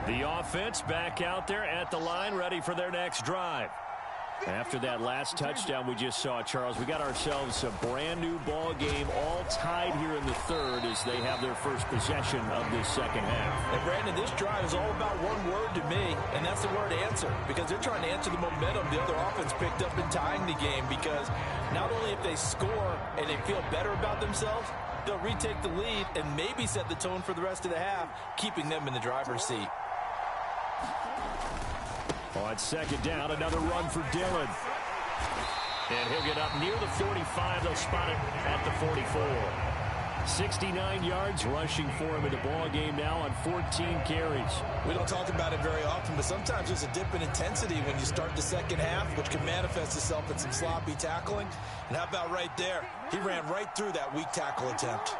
The offense back out there at the line, ready for their next drive. After that last touchdown we just saw, Charles, we got ourselves a brand new ball game, all tied here in the third as they have their first possession of this second half. And Brandon, this drive is all about one word to me, and that's the word answer, because they're trying to answer the momentum the other offense picked up in tying the game, because not only if they score and they feel better about themselves, they'll retake the lead and maybe set the tone for the rest of the half, keeping them in the driver's seat. On second down, another run for Dillon. And he'll get up near the 45. They'll spot it at the 44. 69 yards rushing for him in the ball game now on 14 carries. We don't talk about it very often, but sometimes there's a dip in intensity when you start the second half, which can manifest itself in some sloppy tackling. And how about right there? He ran right through that weak tackle attempt.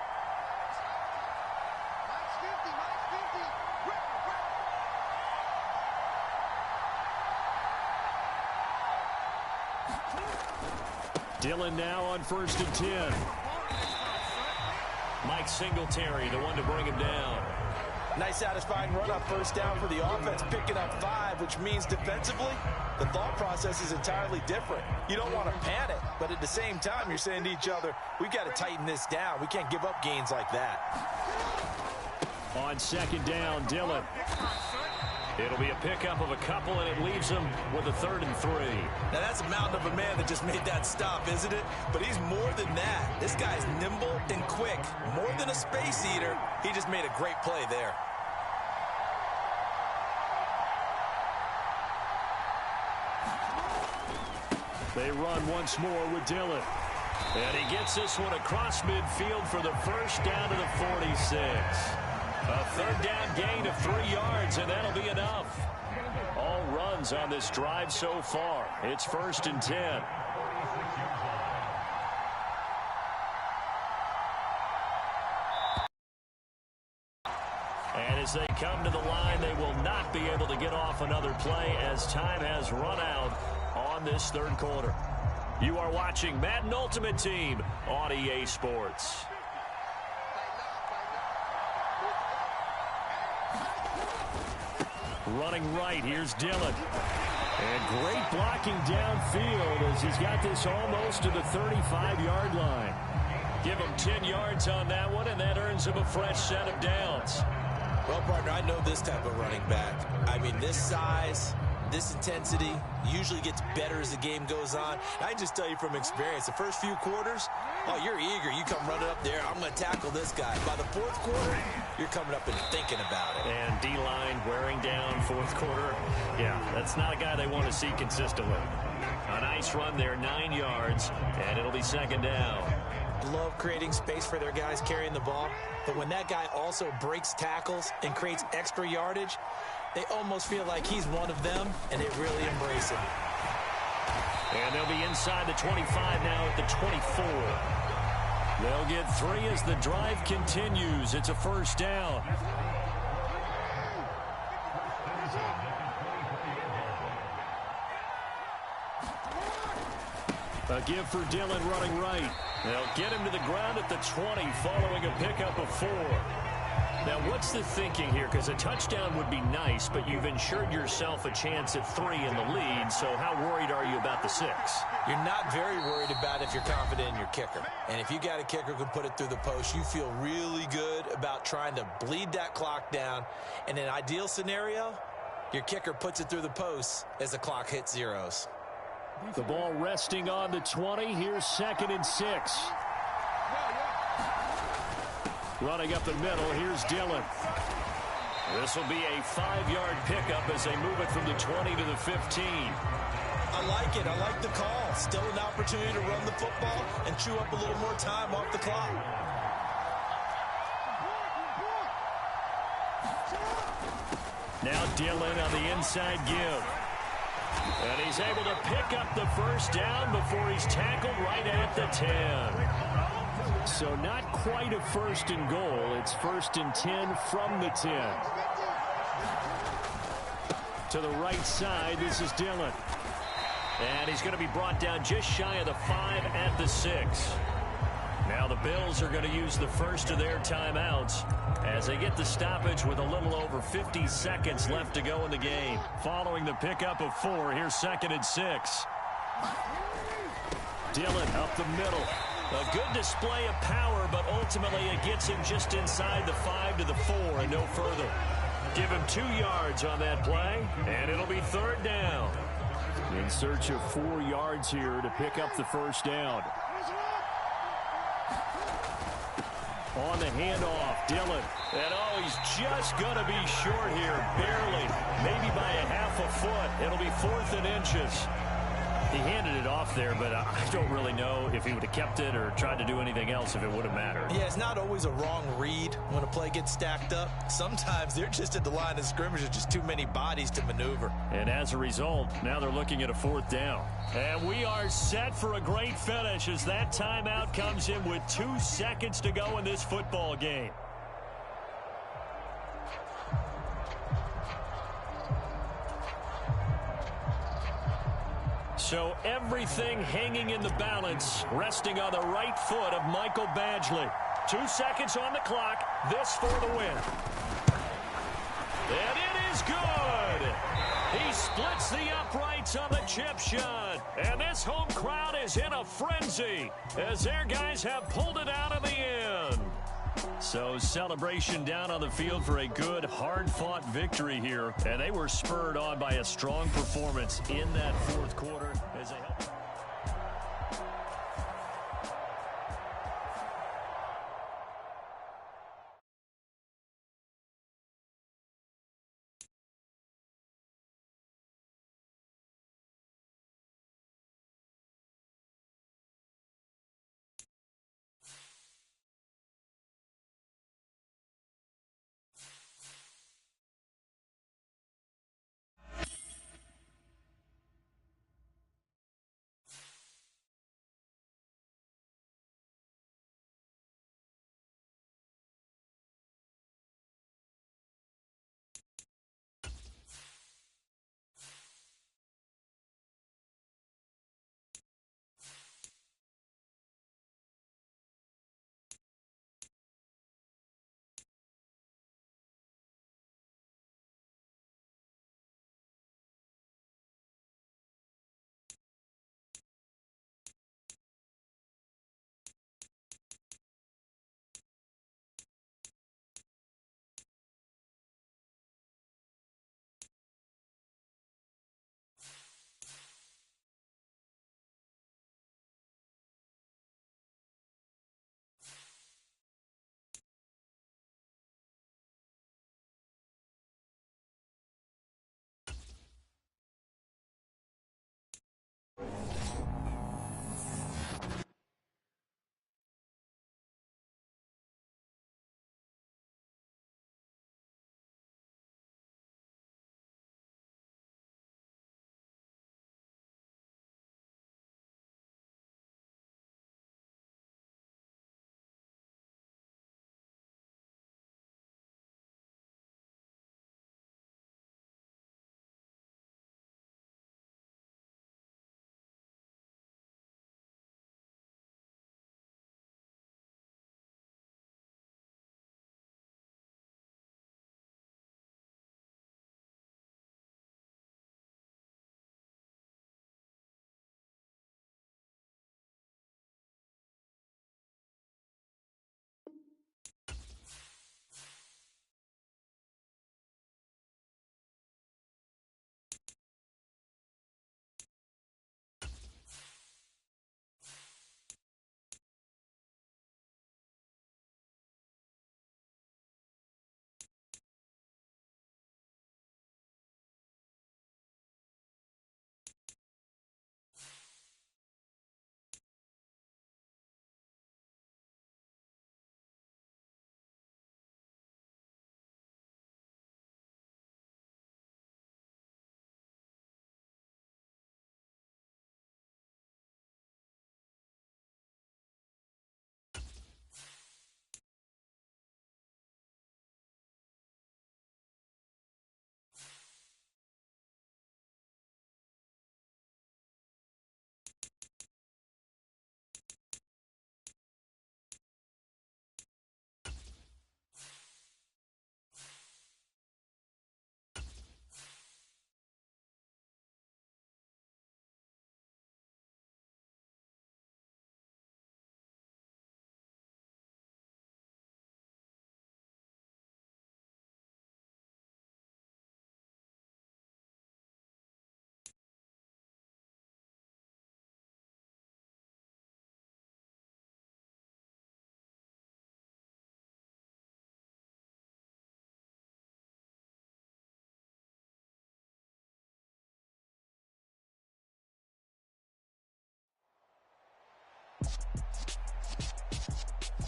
Dillon now on 1st and 10. Mike Singletary, the one to bring him down. Nice satisfying run up first down for the offense, picking up 5, which means defensively, the thought process is entirely different. You don't want to panic, but at the same time, you're saying to each other, we've got to tighten this down. We can't give up gains like that. On second down, Dillon. It'll be a pickup of a couple, and it leaves him with a 3rd and 3. Now, that's a mountain of a man that just made that stop, isn't it? But he's more than that. This guy's nimble and quick. More than a space eater, he just made a great play there. They run once more with Dillon. And he gets this one across midfield for the first down to the 46. A 3rd down gain of 3 yards, and that'll be enough. All runs on this drive so far. It's 1st and 10. And as they come to the line, they will not be able to get off another play as time has run out on this 3rd quarter. You are watching Madden Ultimate Team on EA Sports. Running right, here's Dillon. And great blocking downfield as he's got this almost to the 35-yard line. Give him 10 yards on that one, and that earns him a fresh set of downs. Well, partner, I know this type of running back. I mean, this size, this intensity usually gets better as the game goes on. I can just tell you from experience, the first few quarters, oh, you're eager. You come running up there, I'm going to tackle this guy. By the 4th quarter, you're coming up and thinking about it. And D-line wearing down 4th quarter. Yeah, that's not a guy they want to see consistently. A nice run there, 9 yards, and it'll be 2nd down. Love creating space for their guys carrying the ball, but when that guy also breaks tackles and creates extra yardage, they almost feel like he's one of them, and they really embrace him. And they'll be inside the 25 now at the 24. They'll get 3 as the drive continues. It's a 1st down. A give for Dillon running right. They'll get him to the ground at the 20 following a pickup of 4. Now, what's the thinking here? Because a touchdown would be nice, but you've ensured yourself a chance at 3 in the lead, so how worried are you about the 6? You're not very worried about if you're confident in your kicker. And if you got a kicker who can put it through the post, you feel really good about trying to bleed that clock down. In an ideal scenario, your kicker puts it through the post as the clock hits zeros. The ball resting on the 20. Here's 2nd and 6. Running up the middle, here's Dillon. This will be a 5-yard pickup as they move it from the 20 to the 15. I like it. I like the call. Still an opportunity to run the football and chew up a little more time off the clock. Now Dillon on the inside give. And he's able to pick up the 1st down before he's tackled right at the 10. So not quite a 1st and goal. It's 1st and 10 from the 10. To the right side, this is Dillon. And he's going to be brought down just shy of the 5 at the 6. Now the Bills are going to use the first of their timeouts as they get the stoppage with a little over 50 seconds left to go in the game. Following the pickup of 4, here's 2nd and 6. Dillon up the middle. A good display of power, but ultimately it gets him just inside the 5 to the 4 and no further. Give him 2 yards on that play, and it'll be 3rd down. In search of 4 yards here to pick up the first down. On the handoff, Dillon. And oh, he's just going to be short here, barely. Maybe by a half a foot. It'll be 4th and inches. He handed it off there, but I don't really know if he would have kept it or tried to do anything else if it would have mattered. Yeah, it's not always a wrong read when a play gets stacked up. Sometimes they're just at the line of scrimmage with just too many bodies to maneuver. And as a result, now they're looking at a 4th down. And we are set for a great finish as that timeout comes in with 2 seconds to go in this football game. So everything hanging in the balance, resting on the right foot of Michael Badgley. 2 seconds on the clock. This for the win. And it is good. He splits the uprights on the chip shot. And this home crowd is in a frenzy as their guys have pulled it out in the end. So celebration down on the field for a good, hard-fought victory here. And they were spurred on by a strong performance in that 4th quarter as they helped.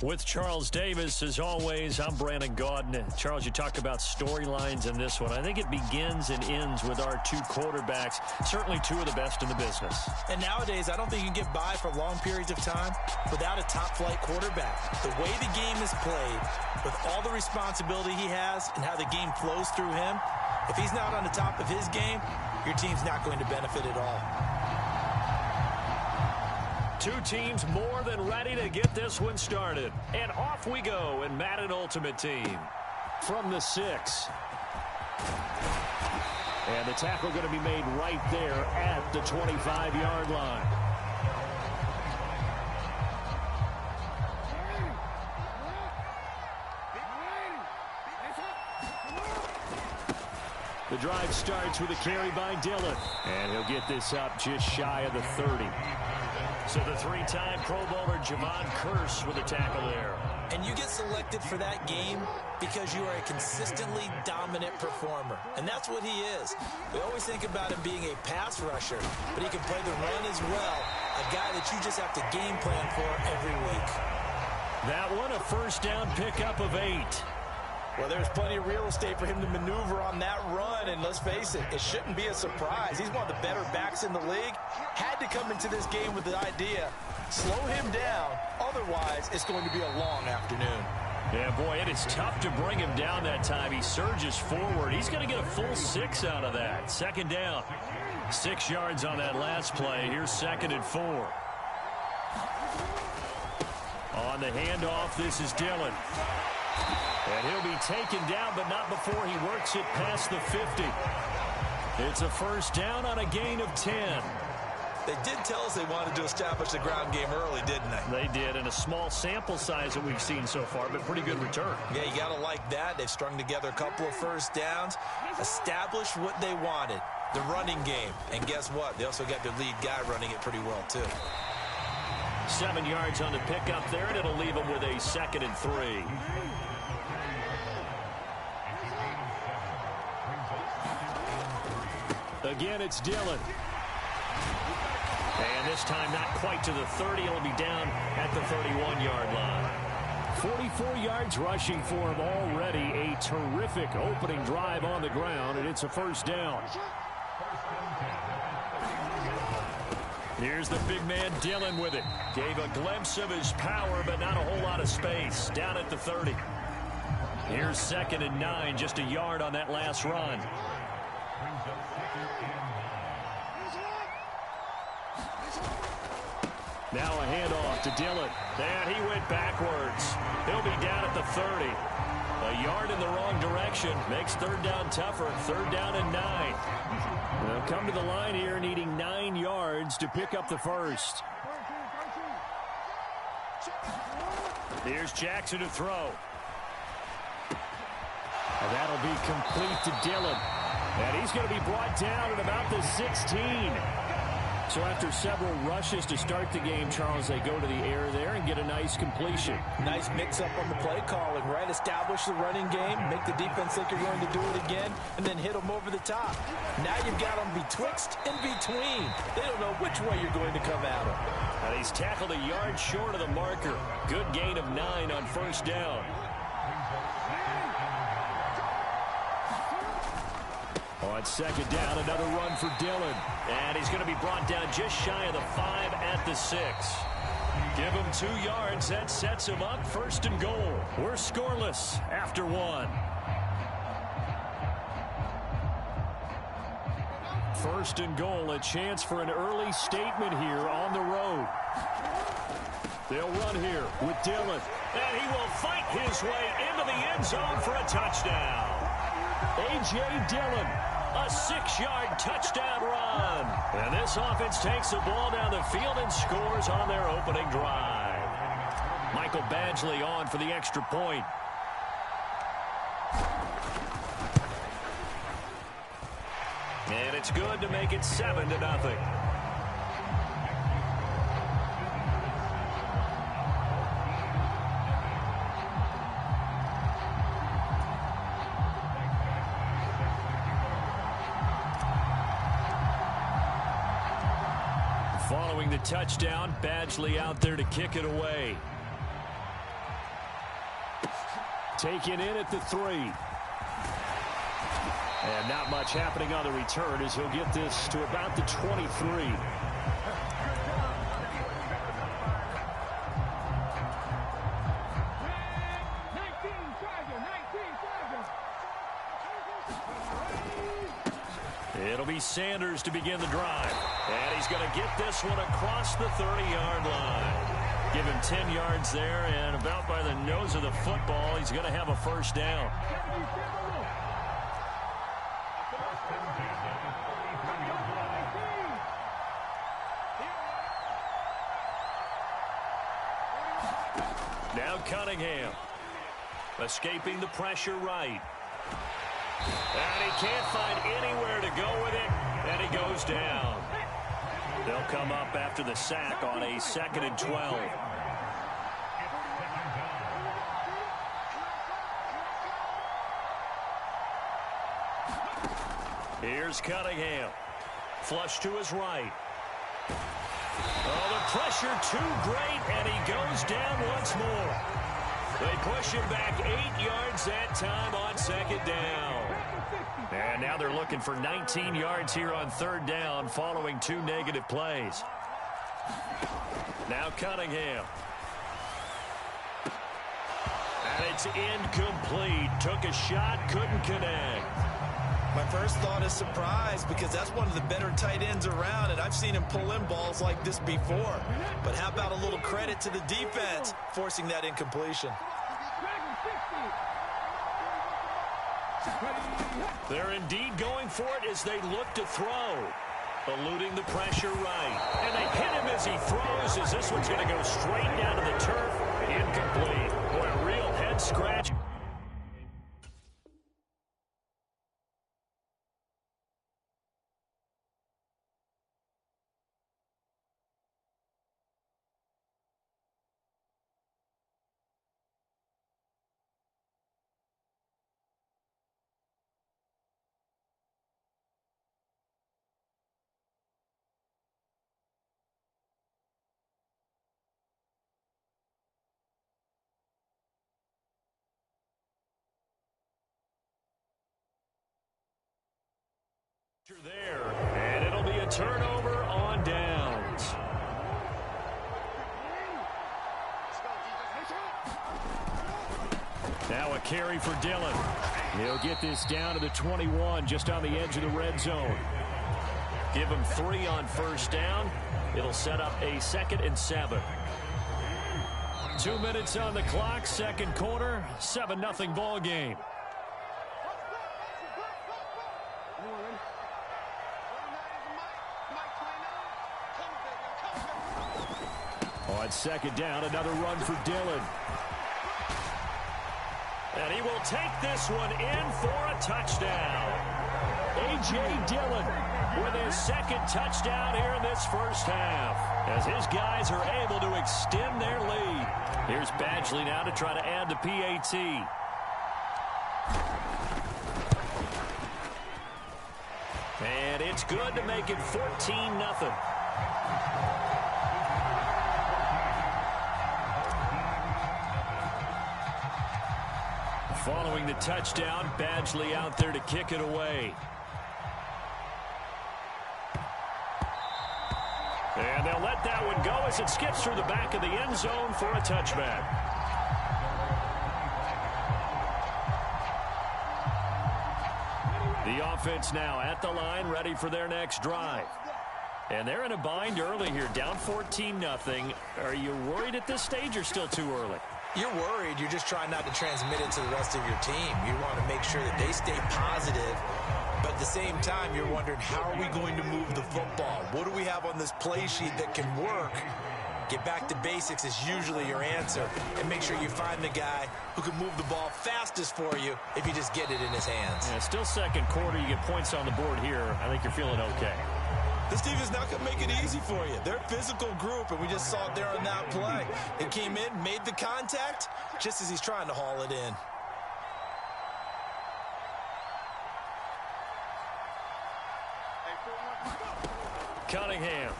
With Charles Davis, as always, I'm Brandon Gaudin. Charles, you talk about storylines in this one. I think it begins and ends with our two quarterbacks, certainly two of the best in the business. And nowadays, I don't think you can get by for long periods of time without a top-flight quarterback. The way the game is played, with all the responsibility he has and how the game flows through him, if he's not on the top of his game, your team's not going to benefit at all. Two teams more than ready to get this one started. And off we go in Madden Ultimate Team. From the 6. And the tackle going to be made right there at the 25-yard line. The drive starts with a carry by Dillon. And he'll get this up just shy of the 30. So the three-time Pro Bowler Javon Curse with a tackle there. And you get selected for that game because you are a consistently dominant performer. And that's what he is. We always think about him being a pass rusher, but he can play the run as well. A guy that you just have to game plan for every week. That one, a first down pickup of 8. Well, there's plenty of real estate for him to maneuver on that run, and let's face it, it shouldn't be a surprise. He's one of the better backs in the league. Had to come into this game with the idea, slow him down, otherwise it's going to be a long afternoon. Yeah, boy, it is tough to bring him down that time. He surges forward. He's going to get a full 6 out of that. Second down. 6 yards on that last play. Here's 2nd and 4. On the handoff, this is Dillon. And he'll be taken down, but not before he works it past the 50. It's a first down on a gain of 10. They did tell us they wanted to establish the ground game early, didn't they? They did, and a small sample size that we've seen so far, but pretty good return. Yeah, you got to like that. They've strung together a couple of first downs, established what they wanted, the running game. And guess what? They also got their lead guy running it pretty well, too. 7 yards on the pickup there, and it'll leave them with a 2nd and 3. Again, it's Dillon. And this time not quite to the 30. It'll be down at the 31-yard line. 44 yards rushing for him already. A terrific opening drive on the ground, and it's a first down. Here's the big man Dillon with it. Gave a glimpse of his power, but not a whole lot of space. Down at the 30. Here's 2nd and 9, just a yard on that last run. Now a handoff to Dillon. And he went backwards. He'll be down at the 30. A yard in the wrong direction. Makes third down tougher. 3rd down and 9. They'll come to the line here needing 9 yards to pick up the first. Here's Jackson to throw. And that'll be complete to Dillon. And he's going to be brought down at about the 16. So after several rushes to start the game, Charles, they go to the air there and get a nice completion. Nice mix-up on the play calling, right? Establish the running game, make the defense think you're going to do it again, and then hit them over the top. Now you've got them betwixt and between. They don't know which way you're going to come at them. And he's tackled a yard short of the marker. Good gain of 9 on first down. On 2nd down, another run for Dillon. And he's going to be brought down just shy of the 5 at the 6. Give him 2 yards. That sets him up 1st and goal. We're scoreless after 1. 1st and goal, a chance for an early statement here on the road. They'll run here with Dillon. And he will fight his way into the end zone for a touchdown. A.J. Dillon. A 6-yard touchdown run. And this offense takes the ball down the field and scores on their opening drive. Michael Badgley on for the extra point. And it's good to make it 7-0. Following the touchdown, Badgley out there to kick it away. Taken in at the 3. And not much happening on the return as he'll get this to about the 23. It'll be Sanders to begin the drive. And he's going to get this one across the 30-yard line. Give him 10 yards there, and about by the nose of the football, he's going to have a first down. Now Cunningham. Escaping the pressure right. And he can't find anywhere to go with it, and he goes down. They'll come up after the sack on a 2nd and 12. Here's Cunningham. Flush to his right. Oh, the pressure too great, and he goes down once more. They push him back 8 yards that time on 2nd down. And now they're looking for 19 yards here on 3rd down following 2 negative plays. Now Cunningham. And it's incomplete. Took a shot, couldn't connect. My first thought is surprise because that's one of the better tight ends around, and I've seen him pull in balls like this before. But how about a little credit to the defense forcing that incompletion? They're indeed going for it as they look to throw. Eluding the pressure right. And they hit him as he throws as this one's going to go straight down to the turf. Incomplete. Boy, a real head scratch. There, and it'll be a turnover on downs. Now a carry for Dillon. He'll get this down to the 21, just on the edge of the red zone. Give him 3 on 1st down. It'll set up a 2nd and 7. 2 minutes on the clock, 2nd quarter, 7-0 ball game. On 2nd down, another run for Dillon. And he will take this one in for a touchdown. A.J. Dillon with his 2nd touchdown here in this first half, as his guys are able to extend their lead. Here's Badgley now to try to add the PAT. And it's good to make it 14-0. Following the touchdown, Badgley out there to kick it away. And they'll let that one go as it skips through the back of the end zone for a touchback. The offense now at the line, ready for their next drive. And they're in a bind early here, down 14-0. Are you worried at this stage or still too early? You're worried. You're just trying not to transmit it to the rest of your team. You want to make sure that they stay positive, but at the same time, you're wondering, how are we going to move the football? What do we have on this play sheet that can work? Get back to basics is usually your answer, and make sure you find the guy who can move the ball fastest for you if you just get it in his hands. Yeah, still 2nd quarter. You get points on the board here. I think you're feeling okay. This team is not going to make it easy for you. They're a physical group, and we just saw it there on that play. They came in, made the contact, just as he's trying to haul it in. Cunningham.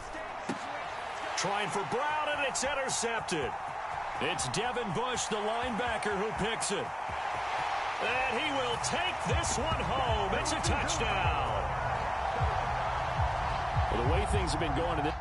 Trying for Brown, and it's intercepted. It's Devin Bush, the linebacker, who picks it. And he will take this one home. It's a touchdown. Well, the way things have been going to this.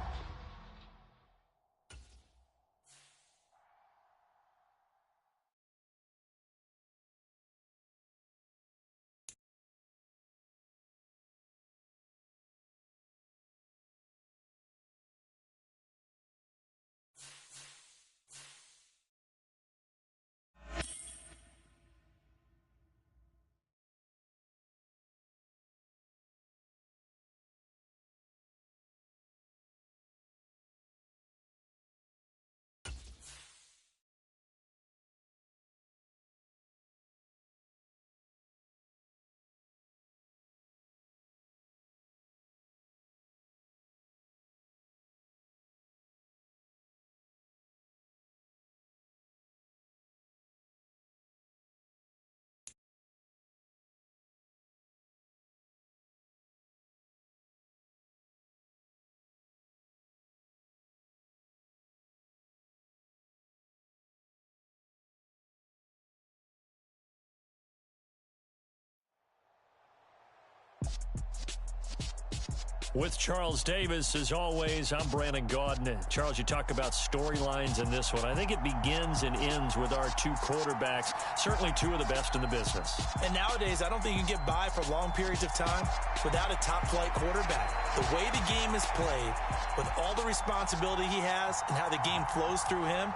With Charles Davis, as always, I'm Brandon Gaudin. Charles, you talk about storylines in this one. I think it begins and ends with our two quarterbacks, certainly two of the best in the business. And nowadays, I don't think you can get by for long periods of time without a top-flight quarterback. The way the game is played, with all the responsibility he has and how the game flows through him,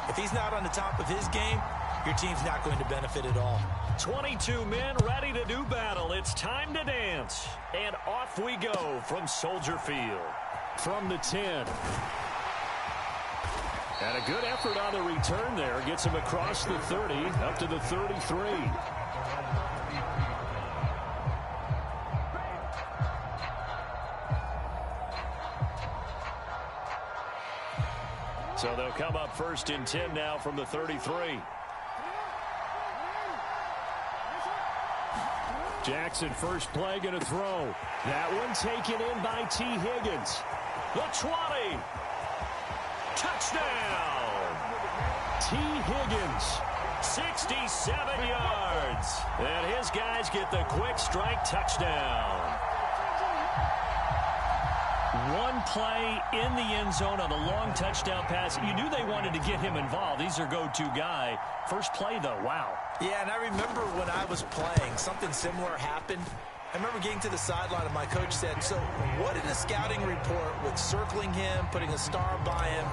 if he's not on the top of his game, your team's not going to benefit at all. 22 men ready to do battle. It's time to dance. And off we go from Soldier Field. From the 10. And a good effort on the return there. Gets him across the 30, up to the 33. So they'll come up first and 10 now from the 33. Jackson, first play, going to throw. That one taken in by T. Higgins. The 20. Touchdown. T. Higgins, 67 yards. And his guys get the quick strike touchdown. One play in the end zone on a long touchdown pass. You knew they wanted to get him involved. He's their go-to guy. First play, though, wow. Yeah, and I remember when I was playing, something similar happened. I remember getting to the sideline and my coach said, so what did a scouting report with circling him, putting a star by him,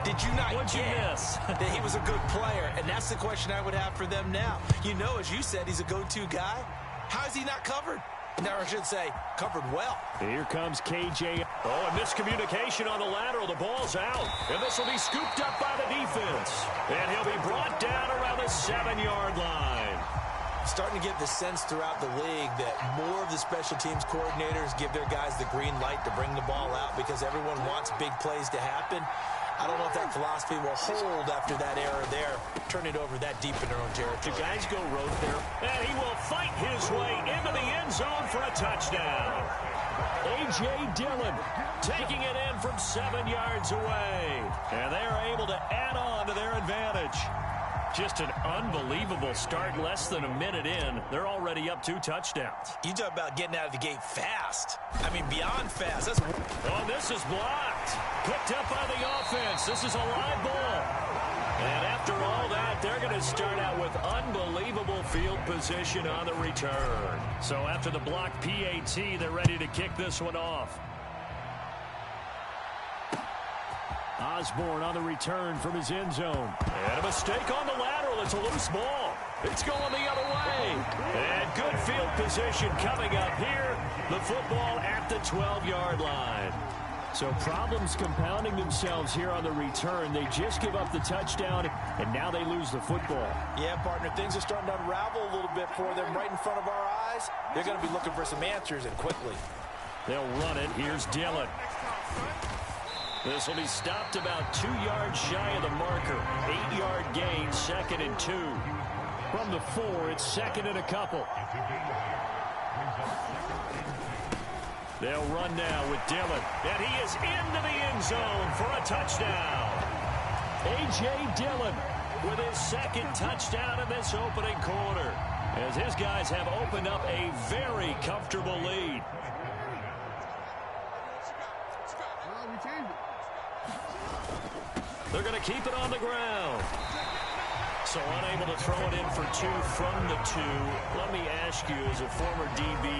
did you not What'd you miss? that he was a good player? And that's the question I would have for them now. You know, as you said, he's a go-to guy. How is he not covered? Now, I should say, covered well. Here comes KJ. Oh, and miscommunication on the lateral. The ball's out. And this will be scooped up by the defense. And he'll be brought down around the 7-yard line. Starting to get the sense throughout the league that more of the special teams coordinators give their guys the green light to bring the ball out because everyone wants big plays to happen. I don't know if that philosophy will hold after that error there. Turn it over that deep in their own territory. The guys go road there. And he will fight his way into the end zone for a touchdown. A.J. Dillon taking it in from 7 yards away. And they are able to add on to their advantage. Just an unbelievable start. Less than a minute in, they're already up 2 touchdowns. You talk about getting out of the gate fast. I mean, beyond fast. That's... Oh, this is blocked. Picked up by the offense. This is a live ball. And after all that, they're going to start out with unbelievable field position on the return. So after the blocked PAT, they're ready to kick this one off. Osborne on the return from his end zone. And a mistake on the lateral. It's a loose ball. It's going the other way. And good field position coming up here. The football at the 12-yard line. So problems compounding themselves here on the return. They just give up the touchdown, and now they lose the football. Yeah, partner, things are starting to unravel a little bit for them right in front of our eyes. They're going to be looking for some answers, and quickly. They'll run it. Here's Dillon. This will be stopped about 2 yards shy of the marker. 8-yard gain, 2nd and 2. From the 4, it's 2nd and a couple. They'll run now with Dillon. And he is into the end zone for a touchdown. A.J. Dillon with his second touchdown in this opening quarter, as his guys have opened up a very comfortable lead. They're going to keep it on the ground. So unable to throw it in for two from the two. Let me ask you, as a former DB,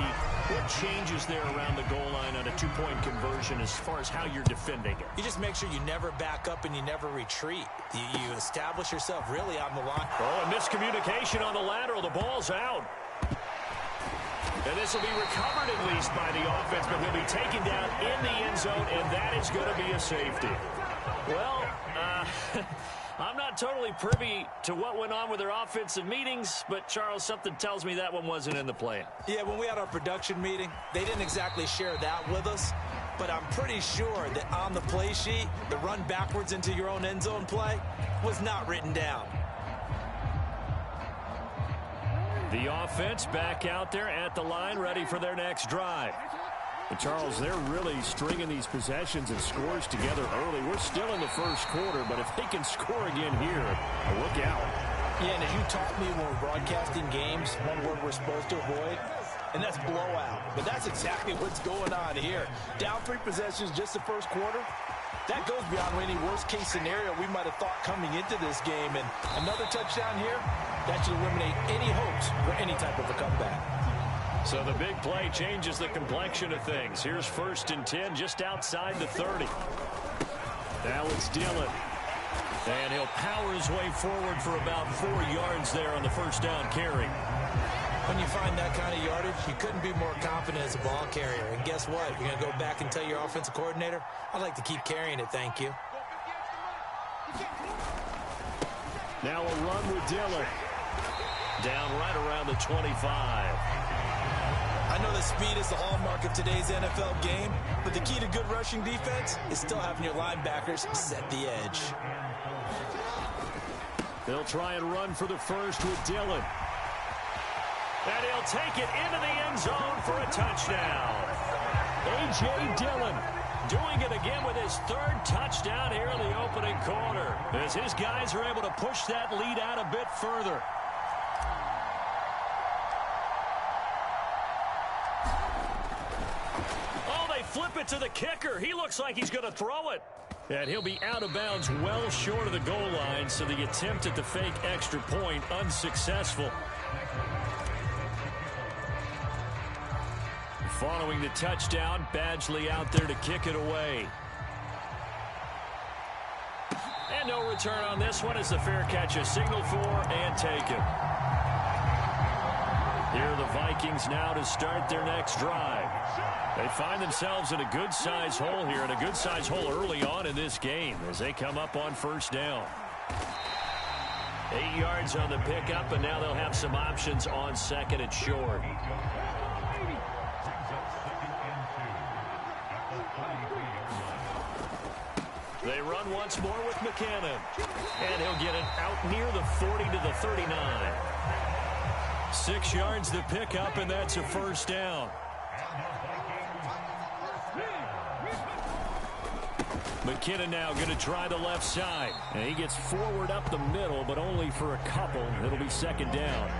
what changes there around the goal line on a two-point conversion as far as how you're defending it? You just make sure you never back up and you never retreat. You establish yourself really on the line. Oh, and miscommunication on the lateral. The ball's out. And this will be recovered at least by the offense, but he'll be taken down in the end zone, and that is going to be a safety. Well, I'm not totally privy to what went on with their offensive meetings, but, Charles, something tells me that one wasn't in the plan. Yeah, when we had our production meeting, they didn't exactly share that with us, but I'm pretty sure that on the play sheet, the run backwards into your own end zone play was not written down. The offense back out there at the line, ready for their next drive. But Charles, they're really stringing these possessions and scores together early. We're still in the first quarter, but if they can score again here, look out. Yeah, and as you taught me when we're broadcasting games, one word we're supposed to avoid, and that's blowout. But that's exactly what's going on here. Down 3 possessions just the first quarter. That goes beyond any worst-case scenario we might have thought coming into this game. And another touchdown here, that should eliminate any hopes for any type of a comeback. So the big play changes the complexion of things. Here's 1st and 10 just outside the 30. Now it's Dillon. And he'll power his way forward for about 4 yards there on the first down carry. When you find that kind of yardage, you couldn't be more confident as a ball carrier. And guess what? You're going to go back and tell your offensive coordinator, I'd like to keep carrying it, thank you. Now a run with Dillon. Down right around the 25. I know that speed is the hallmark of today's NFL game, but the key to good rushing defense is still having your linebackers set the edge. They'll try and run for the first with Dillon. And he'll take it into the end zone for a touchdown. A.J. Dillon doing it again with his 3rd touchdown here in the opening quarter, as his guys are able to push that lead out a bit further. Flip it to the kicker. He looks like he's going to throw it. And he'll be out of bounds well short of the goal line, so the attempt at the fake extra point unsuccessful. Following the touchdown, Badgley out there to kick it away. And no return on this one as the fair catch is signaled for and taken. Here are the Vikings now to start their next drive. They find themselves in a good-size hole here, and a good-size hole early on in this game as they come up on first down. 8 yards on the pickup, and now they'll have some options on 2nd and short. They run once more with McKinnon, and he'll get it out near the 40 to the 39. 6 yards the pickup, and that's a first down. McKinnon now going to try the left side. And he gets forward up the middle, but only for a couple. It'll be 2nd down.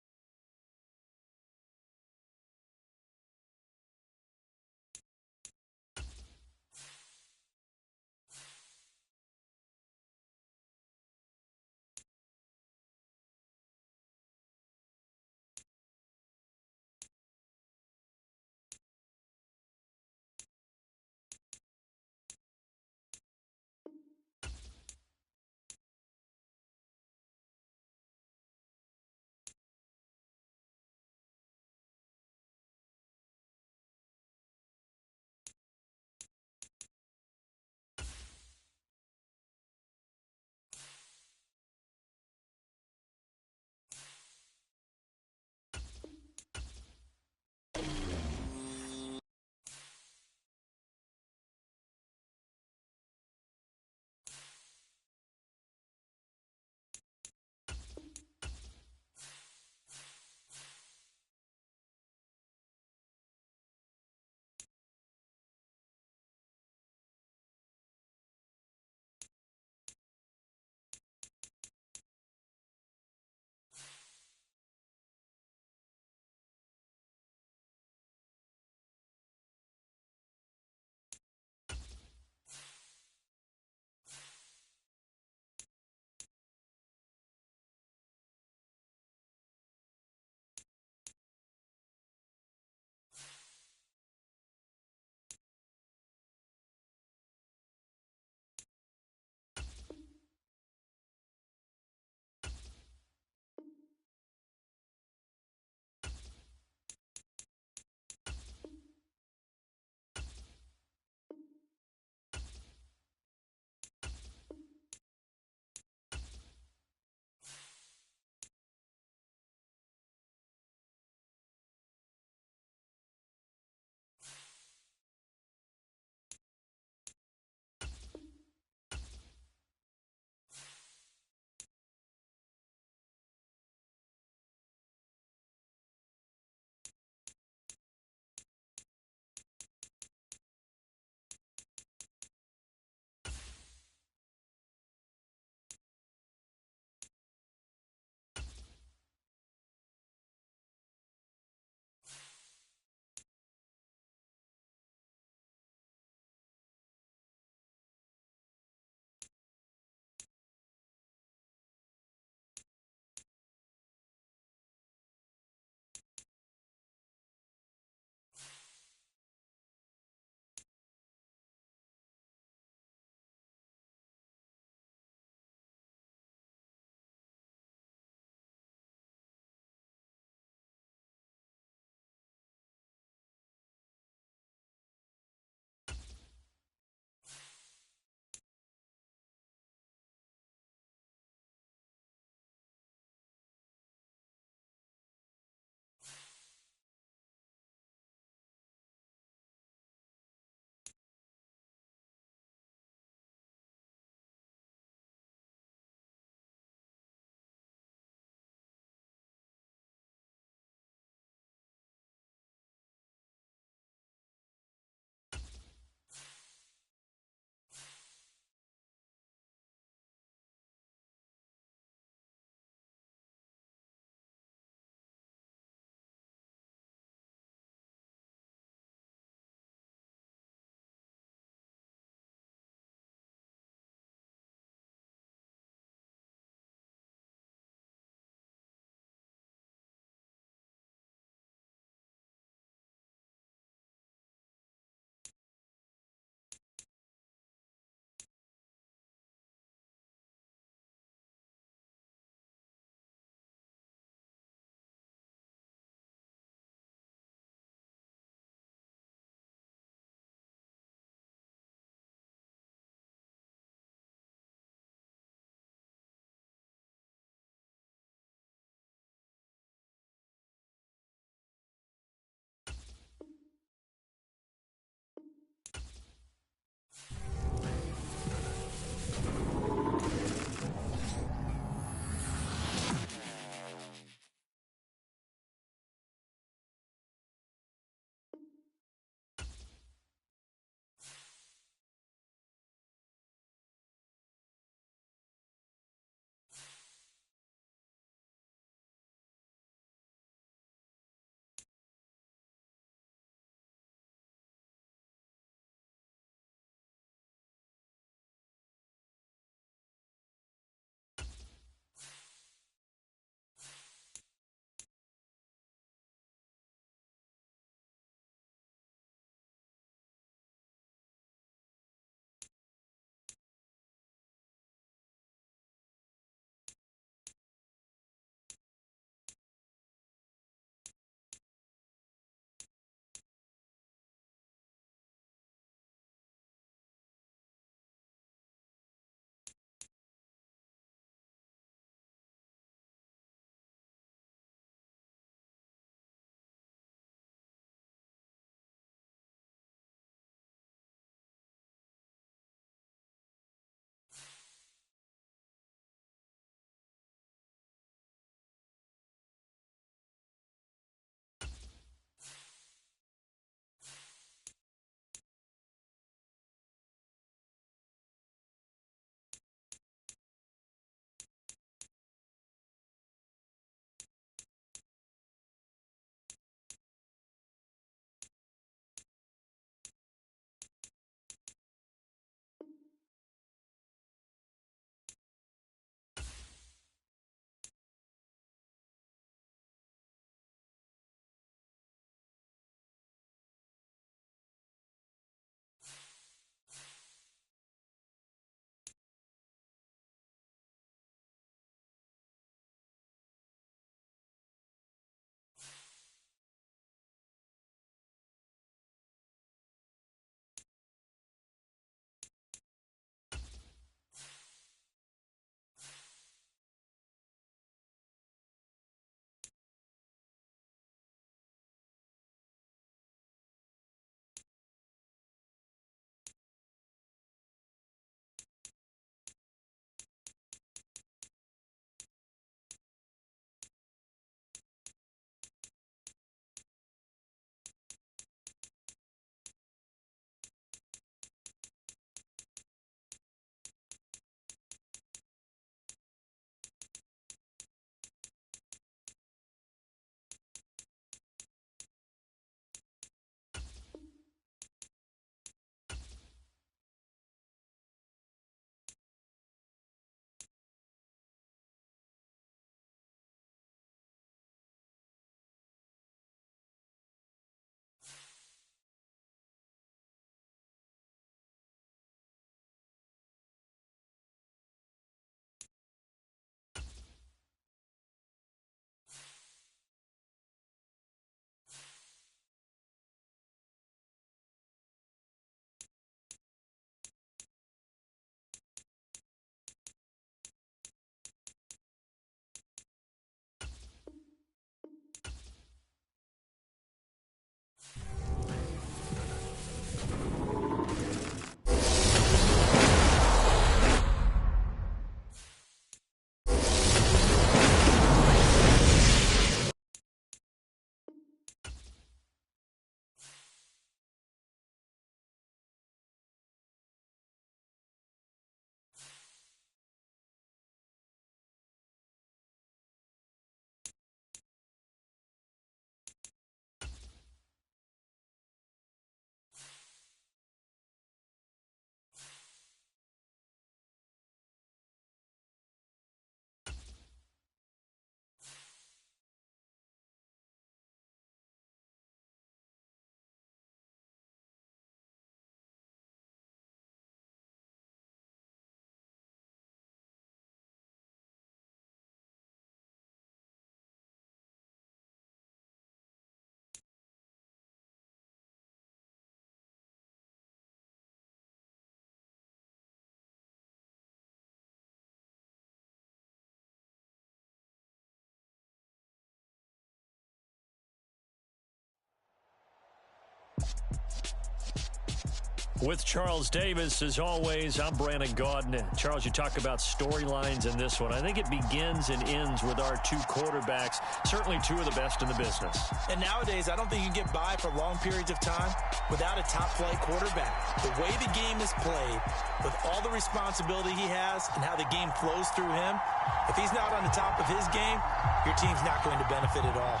With Charles Davis, as always, I'm Brandon Gaudin. Charles, you talk about storylines in this one. I think it begins and ends with our two quarterbacks, certainly two of the best in the business. And nowadays, I don't think you can get by for long periods of time without a top-flight quarterback. The way the game is played, with all the responsibility he has and how the game flows through him, if he's not on the top of his game, your team's not going to benefit at all.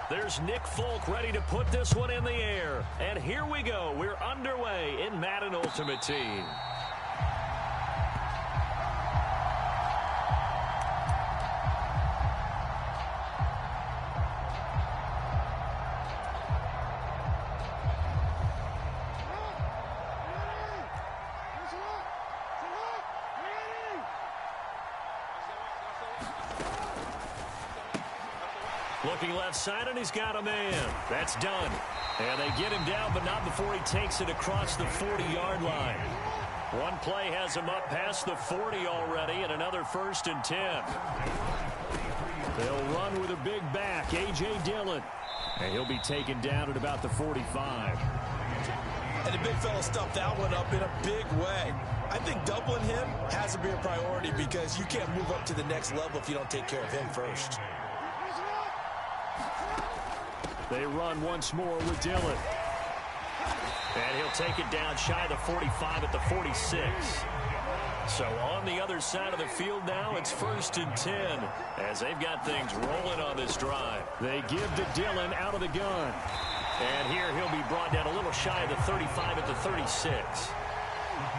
There's Nick Folk ready to put this one in the air. And here we go. We're underway in Madden Ultimate Team. Looking left side, and he's got a man. That's done. And they get him down, but not before he takes it across the 40-yard line. One play has him up past the 40 already, and another 1st and 10. They'll run with a big back, A.J. Dillon. And he'll be taken down at about the 45. And the big fella stuffed that one up in a big way. I think doubling him has to be a priority because you can't move up to the next level if you don't take care of him first. They run once more with Dillon. And he'll take it down shy of the 45 at the 46. So on the other side of the field now, it's 1st and 10 as they've got things rolling on this drive. They give to Dillon out of the gun. And here he'll be brought down a little shy of the 35 at the 36.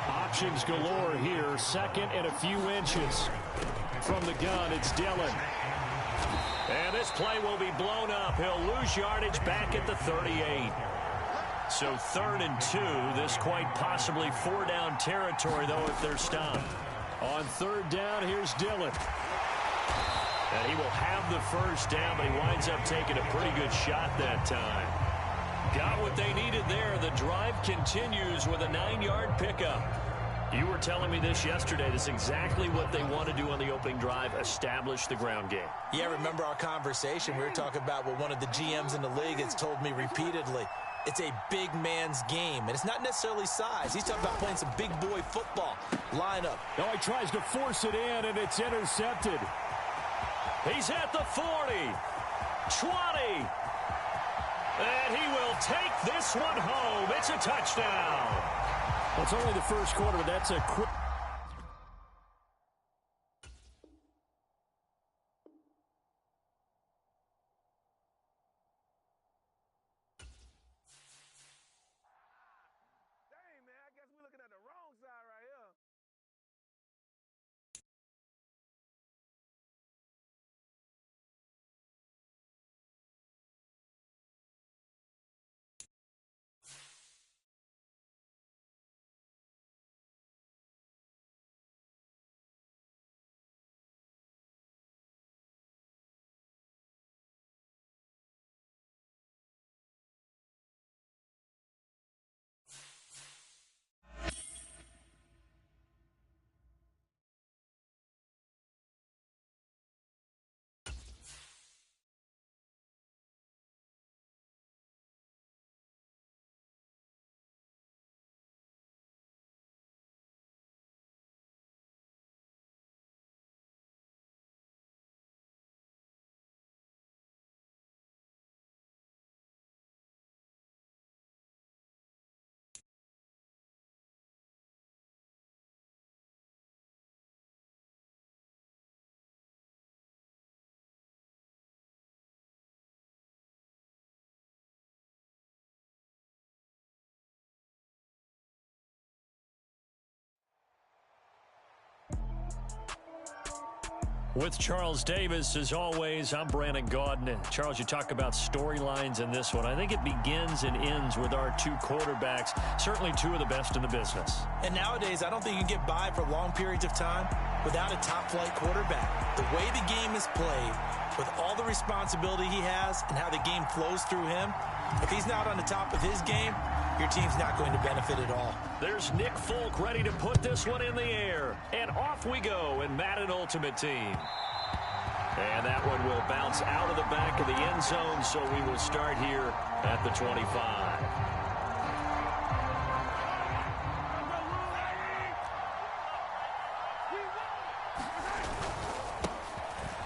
Options galore here. 2nd and a few inches. From the gun, it's Dillon. And this play will be blown up. He'll lose yardage back at the 38. So 3rd and 2. This quite possibly 4-down territory, though, if they're stopped. On 3rd down, here's Dillon. And he will have the 1st down, but he winds up taking a pretty good shot that time. Got what they needed there. The drive continues with a 9-yard pickup. You were telling me this yesterday. This is exactly what they want to do on the opening drive, establish the ground game. Yeah, remember our conversation. We were talking about what one of the GMs in the league has told me repeatedly. It's a big man's game, and it's not necessarily size. He's talking about playing some big boy football. Line up. Oh, he tries to force it in, and it's intercepted. He's at the 40, 20, and he will take this one home. It's a touchdown. Well, it's only the first quarter, but that's a quick. Dang, man, I guess we're looking at the wrong side right here. With Charles Davis, as always, I'm Brandon Gaudin. Charles, you talk about storylines in this one. I think it begins and ends with our two quarterbacks, certainly two of the best in the business. And nowadays, I don't think you can get by for long periods of time without a top-flight quarterback. The way the game is played, with all the responsibility he has and how the game flows through him, if he's not on the top of his game, your team's not going to benefit at all. There's Nick Folk ready to put this one in the air. And off we go in Madden Ultimate Team. And that one will bounce out of the back of the end zone, so we will start here at the 25.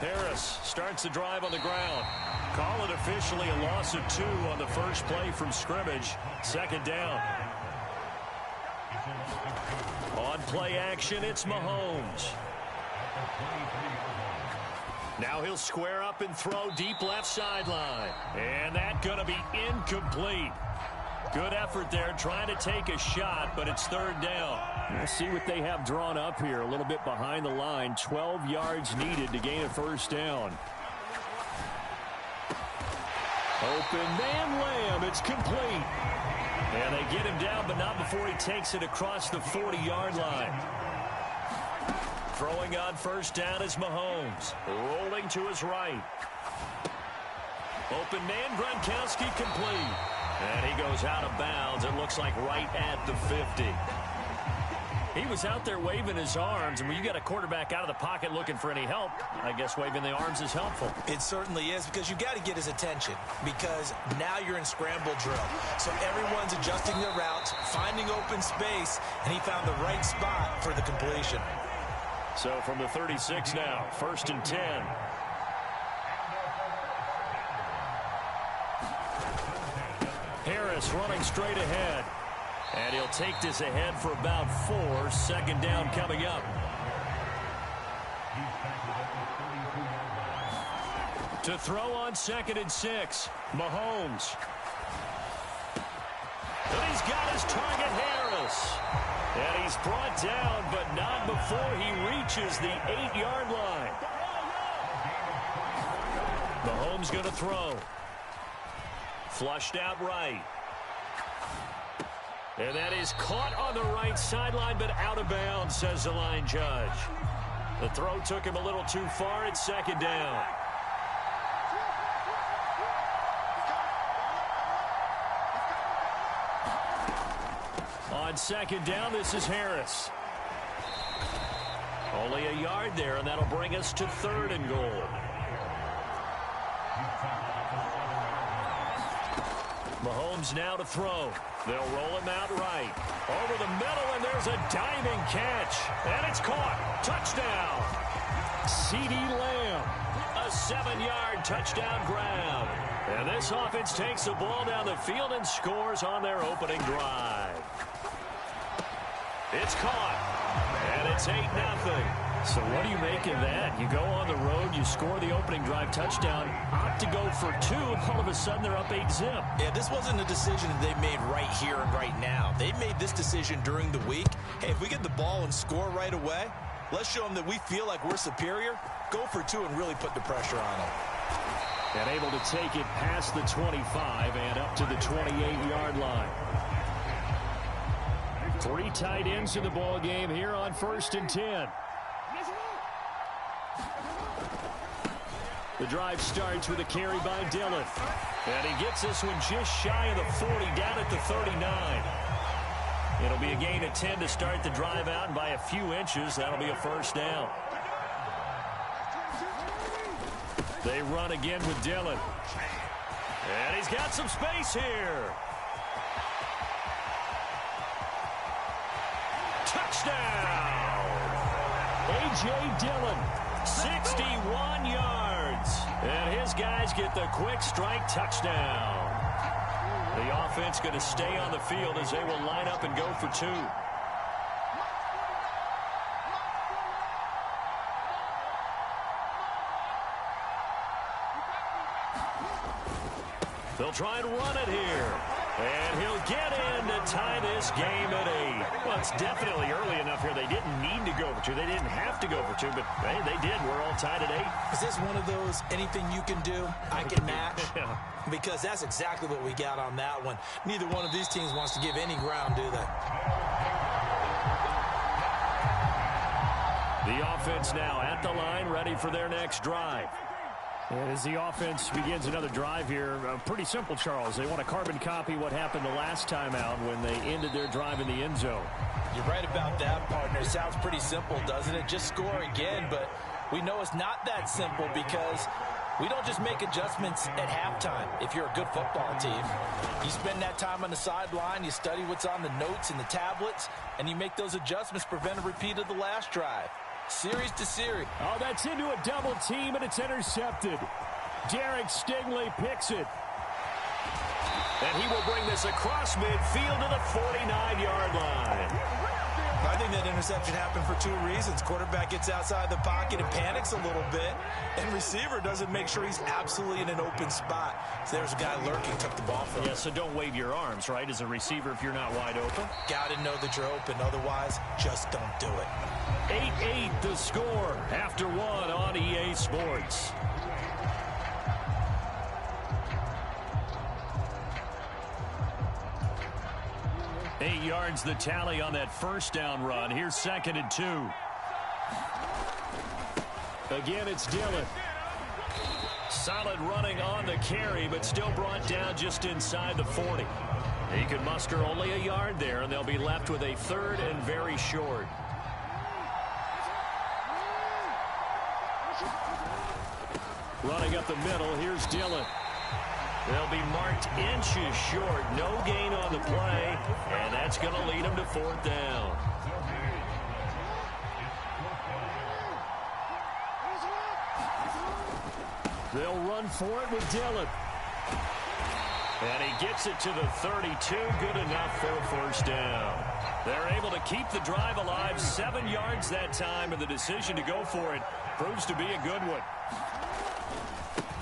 Harris starts the drive on the ground. Call it officially a loss of 2 on the first play from scrimmage. Second down. On play action, it's Mahomes. Now he'll square up and throw deep left sideline. And that's going to be incomplete. Good effort there trying to take a shot, but it's third down. Let's see what they have drawn up here. A little bit behind the line. 12 yards needed to gain a first down. Open man Lamb. It's complete. And they get him down, but not before he takes it across the 40-yard line. Throwing on first down is Mahomes. Rolling to his right. Open man, Gronkowski complete. And he goes out of bounds. It looks like right at the 50. He was out there waving his arms, and when you got a quarterback out of the pocket looking for any help, I guess waving the arms is helpful. It certainly is, because you got to get his attention, because now you're in scramble drill. So everyone's adjusting their routes, finding open space, and he found the right spot for the completion. So from the 36 now, 1st and 10. Harris running straight ahead. And he'll take this ahead for about 4. Second down coming up. To throw on 2nd and 6. Mahomes. And he's got his target, Harris. And he's brought down, but not before he reaches the 8-yard line. Mahomes going to throw. Flushed out right. And that is caught on the right sideline, but out of bounds, says the line judge. The throw took him a little too far. It's second down. On second down, this is Harris. Only a yard there, and that'll bring us to 3rd and goal. Mahomes now to throw. They'll roll him out right. Over the middle, and there's a diving catch. And it's caught. Touchdown. CeeDee Lamb. A 7-yard touchdown grab. And this offense takes the ball down the field and scores on their opening drive. It's caught. And it's 8-0. So what do you make of that? You go on the road, you score the opening drive touchdown, opt to go for 2, and all of a sudden they're up 8-zip. Yeah, this wasn't a decision that they made right here and right now. They made this decision during the week. Hey, if we get the ball and score right away, let's show them that we feel like we're superior. Go for 2 and really put the pressure on them. And able to take it past the 25 and up to the 28-yard line. 3 tight ends in the ball game here on 1st and 10. The drive starts with a carry by Dillon. And he gets this one just shy of the 40, down at the 39. It'll be a gain of 10 to start the drive out, and by a few inches, that'll be a first down. They run again with Dillon. And he's got some space here. Touchdown! A.J. Dillon, 61 yards. And his guys get the quick strike touchdown. The offense going to stay on the field as they will line up and go for 2. They'll try and run it here. And he'll get in to tie this game at 8. Well, it's definitely early enough here. They didn't need to go for 2. They didn't have to go for 2, but hey, they did. We're all tied at 8. Is this one of those anything you can do, I can match? Yeah. Because that's exactly what we got on that one. Neither one of these teams wants to give any ground, do they? The offense now at the line, ready for their next drive. And as the offense begins another drive here, pretty simple, Charles. They want to carbon copy what happened the last time out when they ended their drive in the end zone. You're right about that, partner. It sounds pretty simple, doesn't it? Just score again, but We know it's not that simple because we don't just make adjustments at halftime if you're a good football team. You spend that time on the sideline, you study what's on the notes and the tablets, and you make those adjustments to prevent a repeat of the last drive. Series to series. Oh, that's into a double team, and it's intercepted. Derek Stingley picks it. And he will bring this across midfield to the 49-yard line. I think that interception happened for two reasons. Quarterback gets outside the pocket and panics a little bit, and receiver doesn't make sure he's absolutely in an open spot. So there's a guy lurking, took the ball from him. Yeah, so don't wave your arms, right, as a receiver if you're not wide open. Got to know that you're open. Otherwise, just don't do it. 8-8 the score after one on EA Sports. Eight yards the tally on that first down run. Here's 2nd and 2. Again, it's Dillon. Solid running on the carry, but still brought down just inside the 40. He could muster only a yard there, and they'll be left with a 3rd and very short. Running up the middle, here's Dillon. They'll be marked inches short. No gain on the play, and that's going to lead them to 4th down. They'll run for it with Dillon. And he gets it to the 32. Good enough for a 1st down. They're able to keep the drive alive. 7 yards that time, and the decision to go for it proves to be a good one.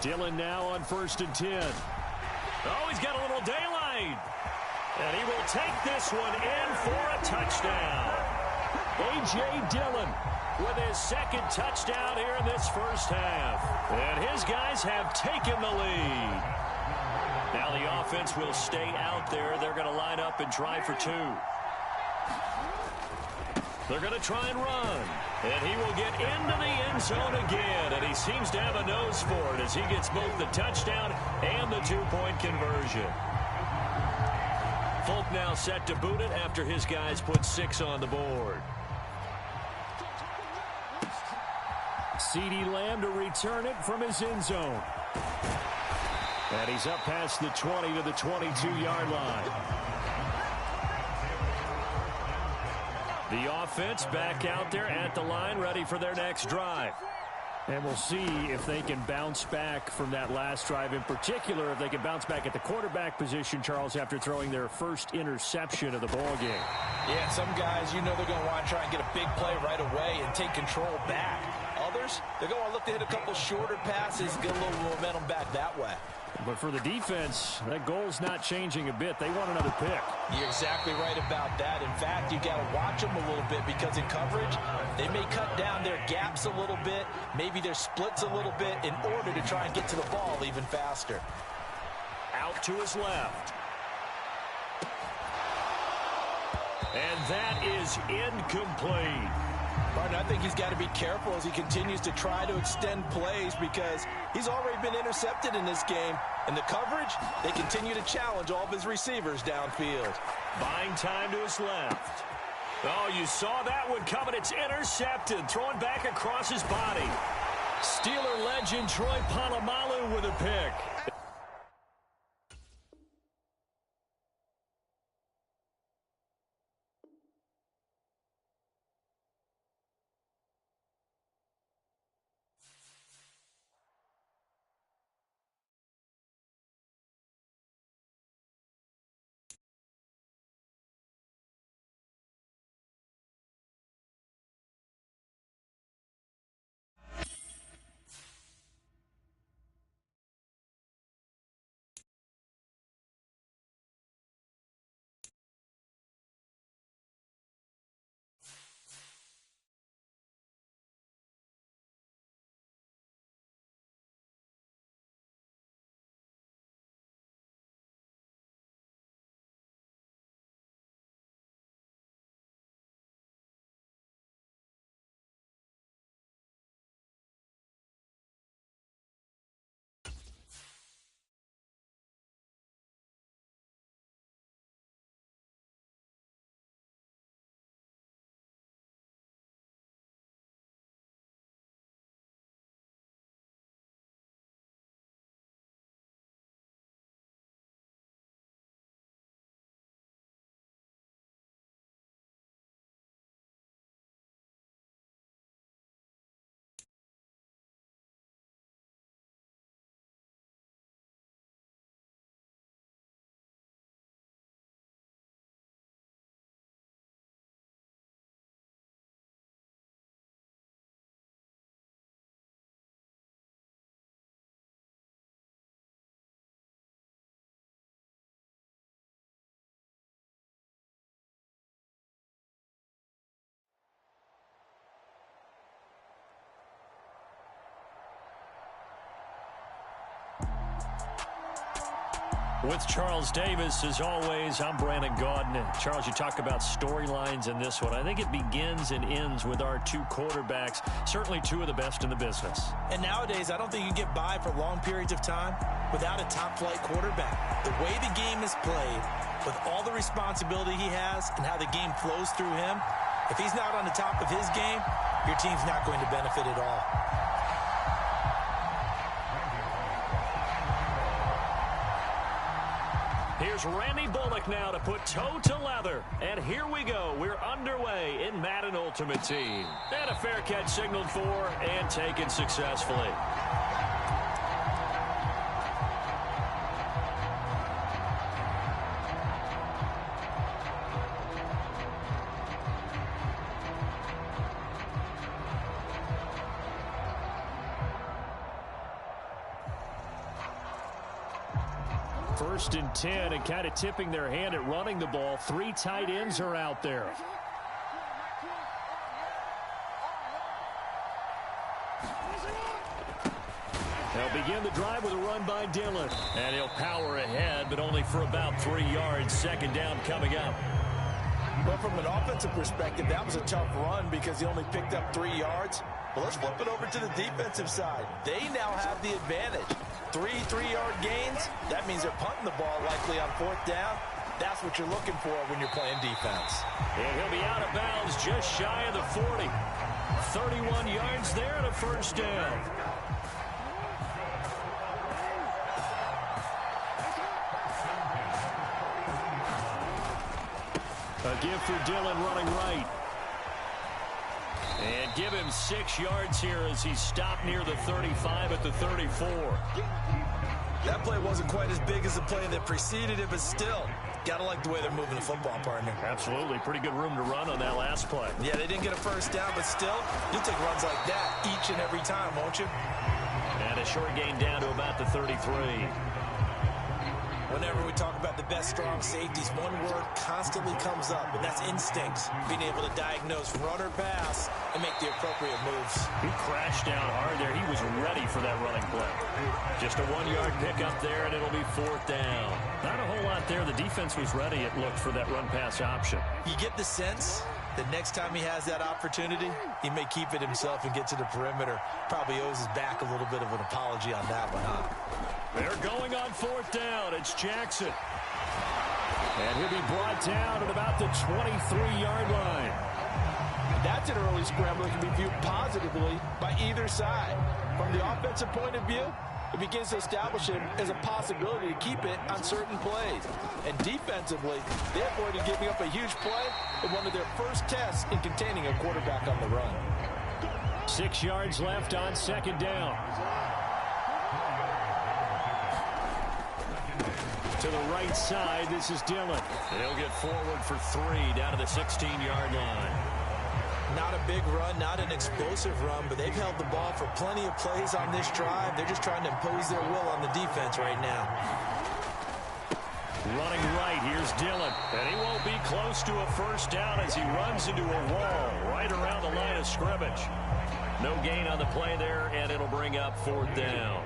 Dillon now on 1st and 10. Oh, he's got a little daylight. And he will take this one in for a touchdown. A.J. Dillon with his 2nd touchdown here in this first half. And his guys have taken the lead. Now the offense will stay out there. They're going to line up and try for 2. They're going to try and run. And he will get into the end zone again. And he seems to have a nose for it as he gets both the touchdown and the 2-point conversion. Folk now set to boot it after his guys put 6 on the board. CeeDee Lamb to return it from his end zone. And he's up past the 20 to the 22-yard line. The offense back out there at the line, ready for their next drive. And we'll see if they can bounce back from that last drive. In particular, if they can bounce back at the quarterback position, Charles, after throwing their first interception of the ball game. Yeah, some guys, you know they're going to want to try and get a big play right away and take control back. Others, they're going to look to hit a couple shorter passes, get a little momentum back that way. But for the defense, that goal's not changing a bit. They want another pick. You're exactly right about that. In fact, you got to watch them a little bit because in coverage, they may cut down their gaps a little bit, maybe their splits a little bit in order to try and get to the ball even faster. Out to his left. And that is incomplete. Martin, I think he's got to be careful as he continues to try to extend plays because he's already been intercepted in this game. And the coverage, they continue to challenge all of his receivers downfield. Buying time to his left. Oh, you saw that one coming. It's intercepted. Throwing back across his body. Steeler legend Troy Polamalu with a pick. With Charles Davis, as always, I'm Brandon Gaudin. Charles, you talk about storylines in this one. I think it begins and ends with our two quarterbacks, certainly two of the best in the business. And nowadays, I don't think you get by for long periods of time without a top-flight quarterback. The way the game is played, with all the responsibility he has and how the game flows through him, if he's not on the top of his game, your team's not going to benefit at all. Here's Randy Bullock now to put toe to leather. And here we go. We're underway in Madden Ultimate Team. And a fair catch signaled for and taken successfully. First and 10, and kind of tipping their hand at running the ball. Three tight ends are out there. They'll begin the drive with a run by Dillon. And he'll power ahead, but only for about 3 yards. Second down coming up. Well, from an offensive perspective, that was a tough run because he only picked up 3 yards. Well, let's flip it over to the defensive side. They now have the advantage. 3 3-yard gains, that means they're punting the ball likely on 4th down. That's what you're looking for when you're playing defense. And he'll be out of bounds just shy of the 40. 31 yards there and a first down. A give for Dillon running right. And give him 6 yards here as he's stopped near the 35 at the 34. That play wasn't quite as big as the play that preceded it, but still, gotta like the way they're moving the football, partner. Absolutely. Pretty good room to run on that last play. Yeah, they didn't get a first down, but still, you'll take runs like that each and every time, won't you? And a short gain down to about the 33. Whenever we talk about the best strong safeties, one word constantly comes up, and that's instincts. Being able to diagnose run or pass and make the appropriate moves. He crashed down hard there. He was ready for that running play. Just a 1-yard pickup there, and it'll be 4th down. Not a whole lot there. The defense was ready, it looked, for that run-pass option. You get the sense that next time he has that opportunity, he may keep it himself and get to the perimeter. Probably owes his back a little bit of an apology on that one, huh? They're going on 4th down. It's Jackson. And he'll be brought down at about the 23-yard line. That's an early scramble that can be viewed positively by either side. From the offensive point of view, it begins to establish him as a possibility to keep it on certain plays. And defensively, they avoided giving up a huge play in one of their first tests in containing a quarterback on the run. 6 yards left on 2nd down. To the right side, this is Dillon. He'll get forward for 3 down to the 16-yard line. Not a big run, not an explosive run, but they've held the ball for plenty of plays on this drive. They're just trying to impose their will on the defense right now. Running right, here's Dillon. And he won't be close to a first down as he runs into a wall right around the line of scrimmage. No gain on the play there, and it'll bring up 4th down.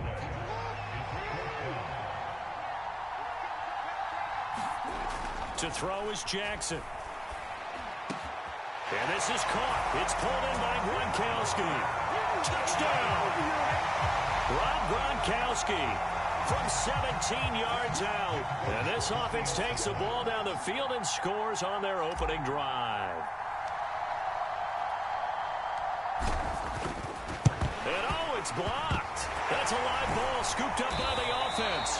To throw is Jackson. And this is caught. It's pulled in by Gronkowski. Touchdown! Rob Gronkowski from 17 yards out. And this offense takes the ball down the field and scores on their opening drive. And oh, it's blocked. That's a live ball scooped up by the offense.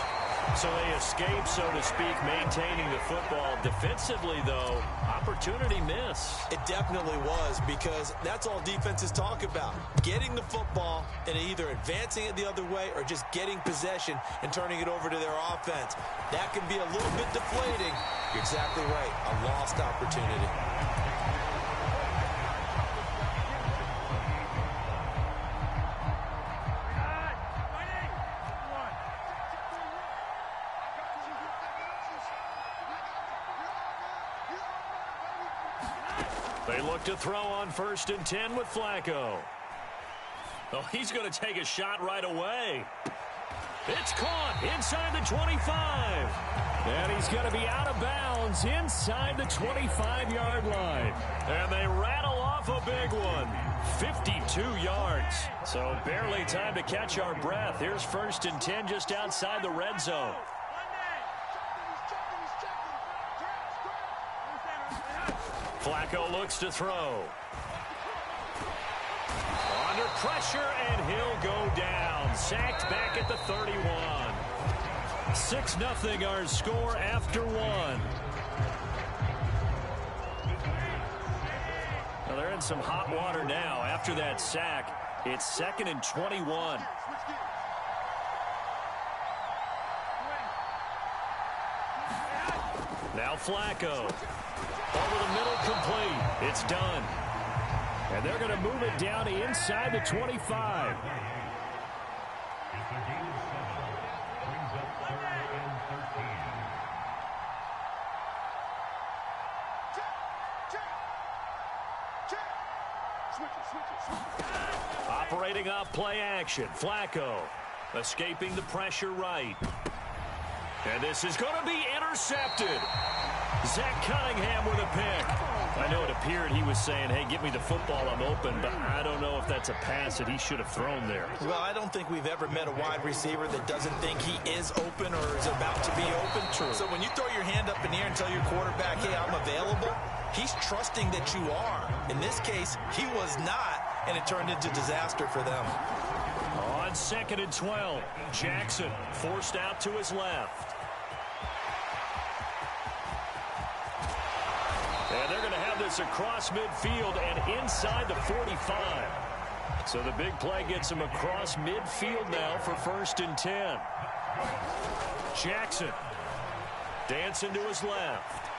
So they escape, so to speak, maintaining the football. Defensively, though, opportunity miss. It definitely was, because that's all defenses talk about. Getting the football and either advancing it the other way or just getting possession and turning it over to their offense. That can be a little bit deflating. You're exactly right. A lost opportunity. They look to throw on 1st and 10 with Flacco. Oh, he's going to take a shot right away. It's caught inside the 25. And he's going to be out of bounds inside the 25-yard line. And they rattle off a big one. 52 yards. So barely time to catch our breath. Here's 1st and 10 just outside the red zone. Flacco looks to throw. Under pressure, and he'll go down. Sacked back at the 31. 6-0 our score after 1. Well, they're in some hot water now. After that sack, it's 2nd and 21. Now Flacco. Over the middle, complete. It's done. And they're going to move it down to inside the 25. Operating off play action. Flacco escaping the pressure right. And this is going to be intercepted. Zach Cunningham with a pick. I know it appeared he was saying, hey, get me the football, I'm open, but I don't know if that's a pass that he should have thrown there. Well, I don't think we've ever met a wide receiver that doesn't think he is open or is about to be open. True. So when you throw your hand up in the air and tell your quarterback, hey, I'm available, he's trusting that you are. In this case, he was not, and it turned into disaster for them. On 2nd and 12, Jackson forced out to his left. And they're going to have this across midfield and inside the 45. So the big play gets him across midfield now for 1st and 10. Jackson dancing to his left.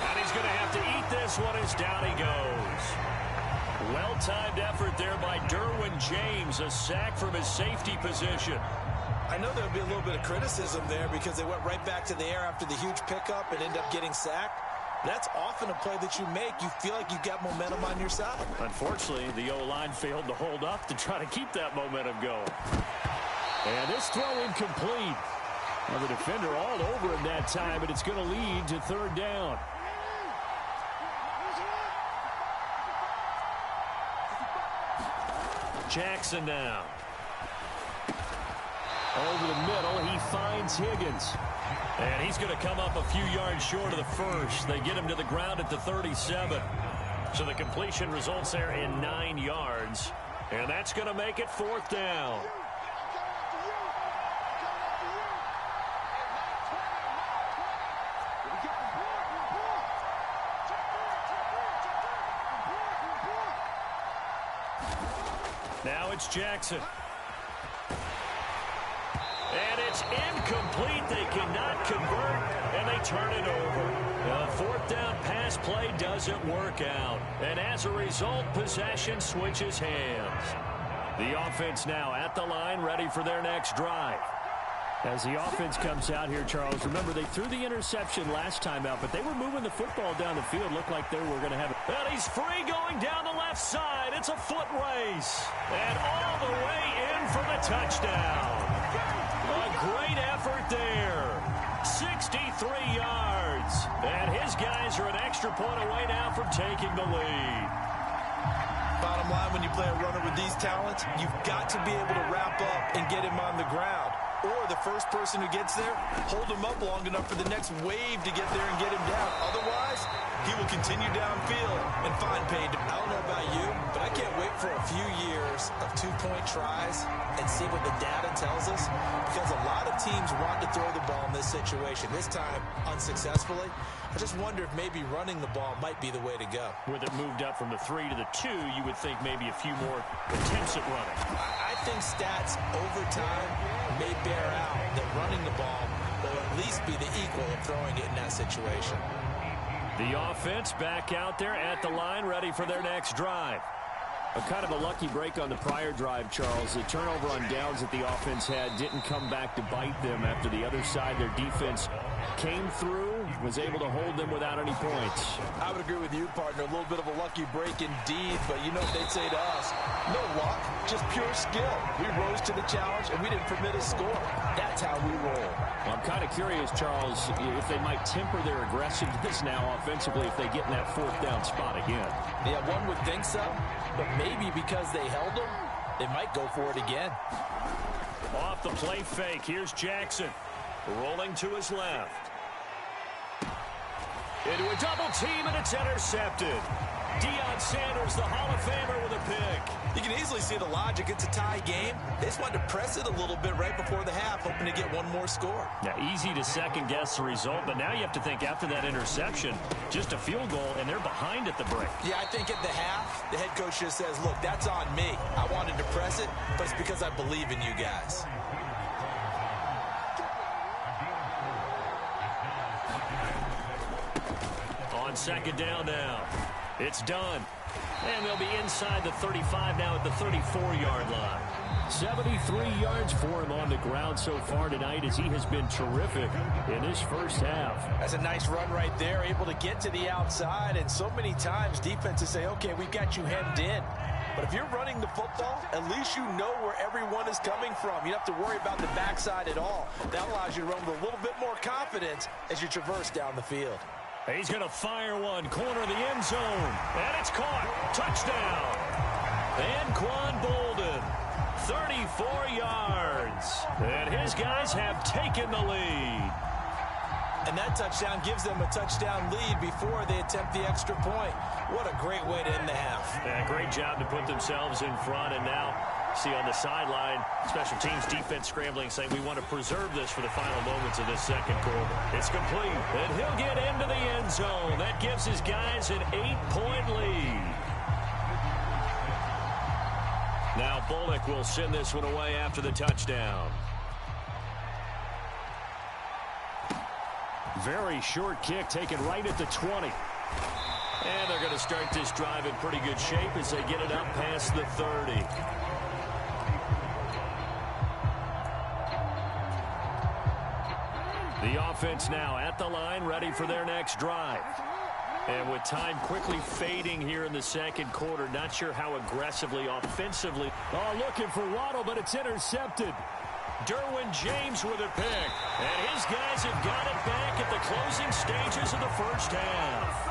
And he's going to have to eat this one as down he goes. Well-timed effort there by Derwin James, a sack from his safety position. I know there'll be a little bit of criticism there because they went right back to the air after the huge pickup and ended up getting sacked. That's often a play that you make. You feel like you got momentum on your side. Unfortunately, the O-line failed to hold up to try to keep that momentum going. And this throw incomplete. Well, the defender all over him that time, but it's going to lead to 3rd down. Jackson now. Over the middle, he finds Higgins. And he's going to come up a few yards short of the first. They get him to the ground at the 37. So the completion results there in 9 yards. And that's going to make it 4th down. Now it's Jackson. And it's incomplete. They cannot convert, and they turn it over. The 4th down pass play doesn't work out. And as a result, possession switches hands. The offense now at the line, ready for their next drive. As the offense comes out here, Charles, remember they threw the interception last time out, but they were moving the football down the field. Looked like they were going to have it. And he's free going down the left side. It's a foot race. And all the way in for the touchdown. A great effort there. 63 yards. And his guys are an extra point away now from taking the lead. Bottom line, when you play a runner with these talents, you've got to be able to wrap up and get him on the ground. Or the first person who gets there, hold him up long enough for the next wave to get there and get him down. Otherwise, he will continue downfield and find payday. I don't know about you, but I can't wait for a few years of two-point tries and see what the data tells us, because a lot of teams want to throw the ball in this situation. This time, unsuccessfully. I just wonder if maybe running the ball might be the way to go. With it moved up from the 3 to the 2, you would think maybe a few more attempts at running. I think stats over time may bear out that running the ball will at least be the equal of throwing it in that situation. The offense back out there at the line, ready for their next drive. A kind of a lucky break on the prior drive, Charles. The turnover on downs that the offense had didn't come back to bite them after the other side. Their defense came through, was able to hold them without any points. I would agree with you, partner. A little bit of a lucky break indeed, but you know what they'd say to us? No luck, just pure skill. We rose to the challenge, and we didn't permit a score. That's how we roll. Well, I'm kind of curious, Charles, if they might temper their aggressiveness now offensively if they get in that fourth down spot again. Yeah, one would think so, but maybe because they held them, they might go for it again. Off the play fake, here's Jackson. Rolling to his left. Into a double team, and it's intercepted. Deion Sanders, the Hall of Famer, with a pick. You can easily see the logic. It's a tie game. They just wanted to press it a little bit right before the half, hoping to get one more score. Yeah, easy to second-guess the result, but now you have to think after that interception, just a field goal, and they're behind at the break. Yeah, I think at the half, the head coach just says, look, that's on me. I wanted to press it, but it's because I believe in you guys. On second down now. It's done. And they'll be inside the 35 now at the 34-yard line. 73 yards for him on the ground so far tonight as he has been terrific in his first half. That's a nice run right there, able to get to the outside. And so many times defenses say, okay, we've got you hemmed in. But if you're running the football, at least you know where everyone is coming from. You don't have to worry about the backside at all. That allows you to run with a little bit more confidence as you traverse down the field. He's going to fire one, corner of the end zone, and it's caught. Touchdown. Anquan Bolden, 34 yards, and his guys have taken the lead. And that touchdown gives them a touchdown lead before they attempt the extra point. What a great way to end the half. Yeah, great job to put themselves in front, and now see on the sideline, special teams defense scrambling, saying we want to preserve this for the final moments of this second quarter. It's complete, and he'll get into the end zone. That gives his guys an 8-point lead. Now Bullock will send this one away after the touchdown. Very short kick taken right at the 20. And they're going to start this drive in pretty good shape as they get it up past the 30. The offense now at the line, ready for their next drive. And with time quickly fading here in the second quarter, not sure how aggressively, offensively. Oh, looking for Waddle, but it's intercepted. Derwin James with a pick. And his guys have got it back at the closing stages of the first half.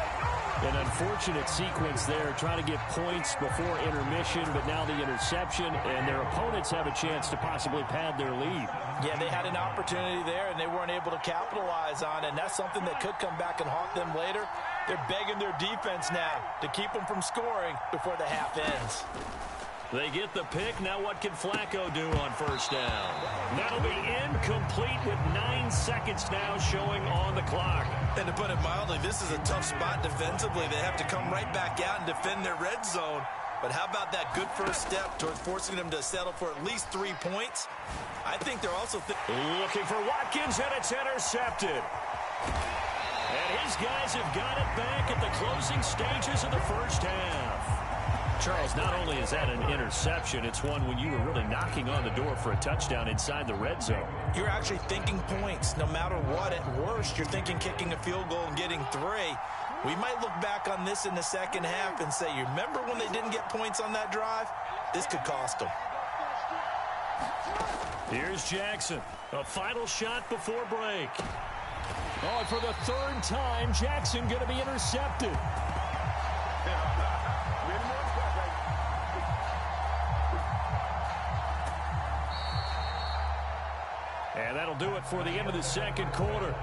An unfortunate sequence there, trying to get points before intermission, but now the interception, and their opponents have a chance to possibly pad their lead. Yeah, they had an opportunity there, and they weren't able to capitalize on it, and that's something that could come back and haunt them later. They're begging their defense now to keep them from scoring before the half ends. They get the pick. Now what can Flacco do on first down? That'll be incomplete with 9 seconds now showing on the clock. And to put it mildly, this is a tough spot defensively. They have to come right back out and defend their red zone. But how about that good first step towards forcing them to settle for at least 3 points? I think they're also looking for Watkins, and it's intercepted. And his guys have got it back at the closing stages of the first half. Charles, not only is that an interception, it's one when you were really knocking on the door for a touchdown inside the red zone. You're actually thinking points. No matter what, at worst, you're thinking kicking a field goal and getting 3. We might look back on this in the second half and say, you remember when they didn't get points on that drive? This could cost them. Here's Jackson. A final shot before break. Oh, for the 3rd time, Jackson going to be intercepted. And that'll do it for the end of the second quarter.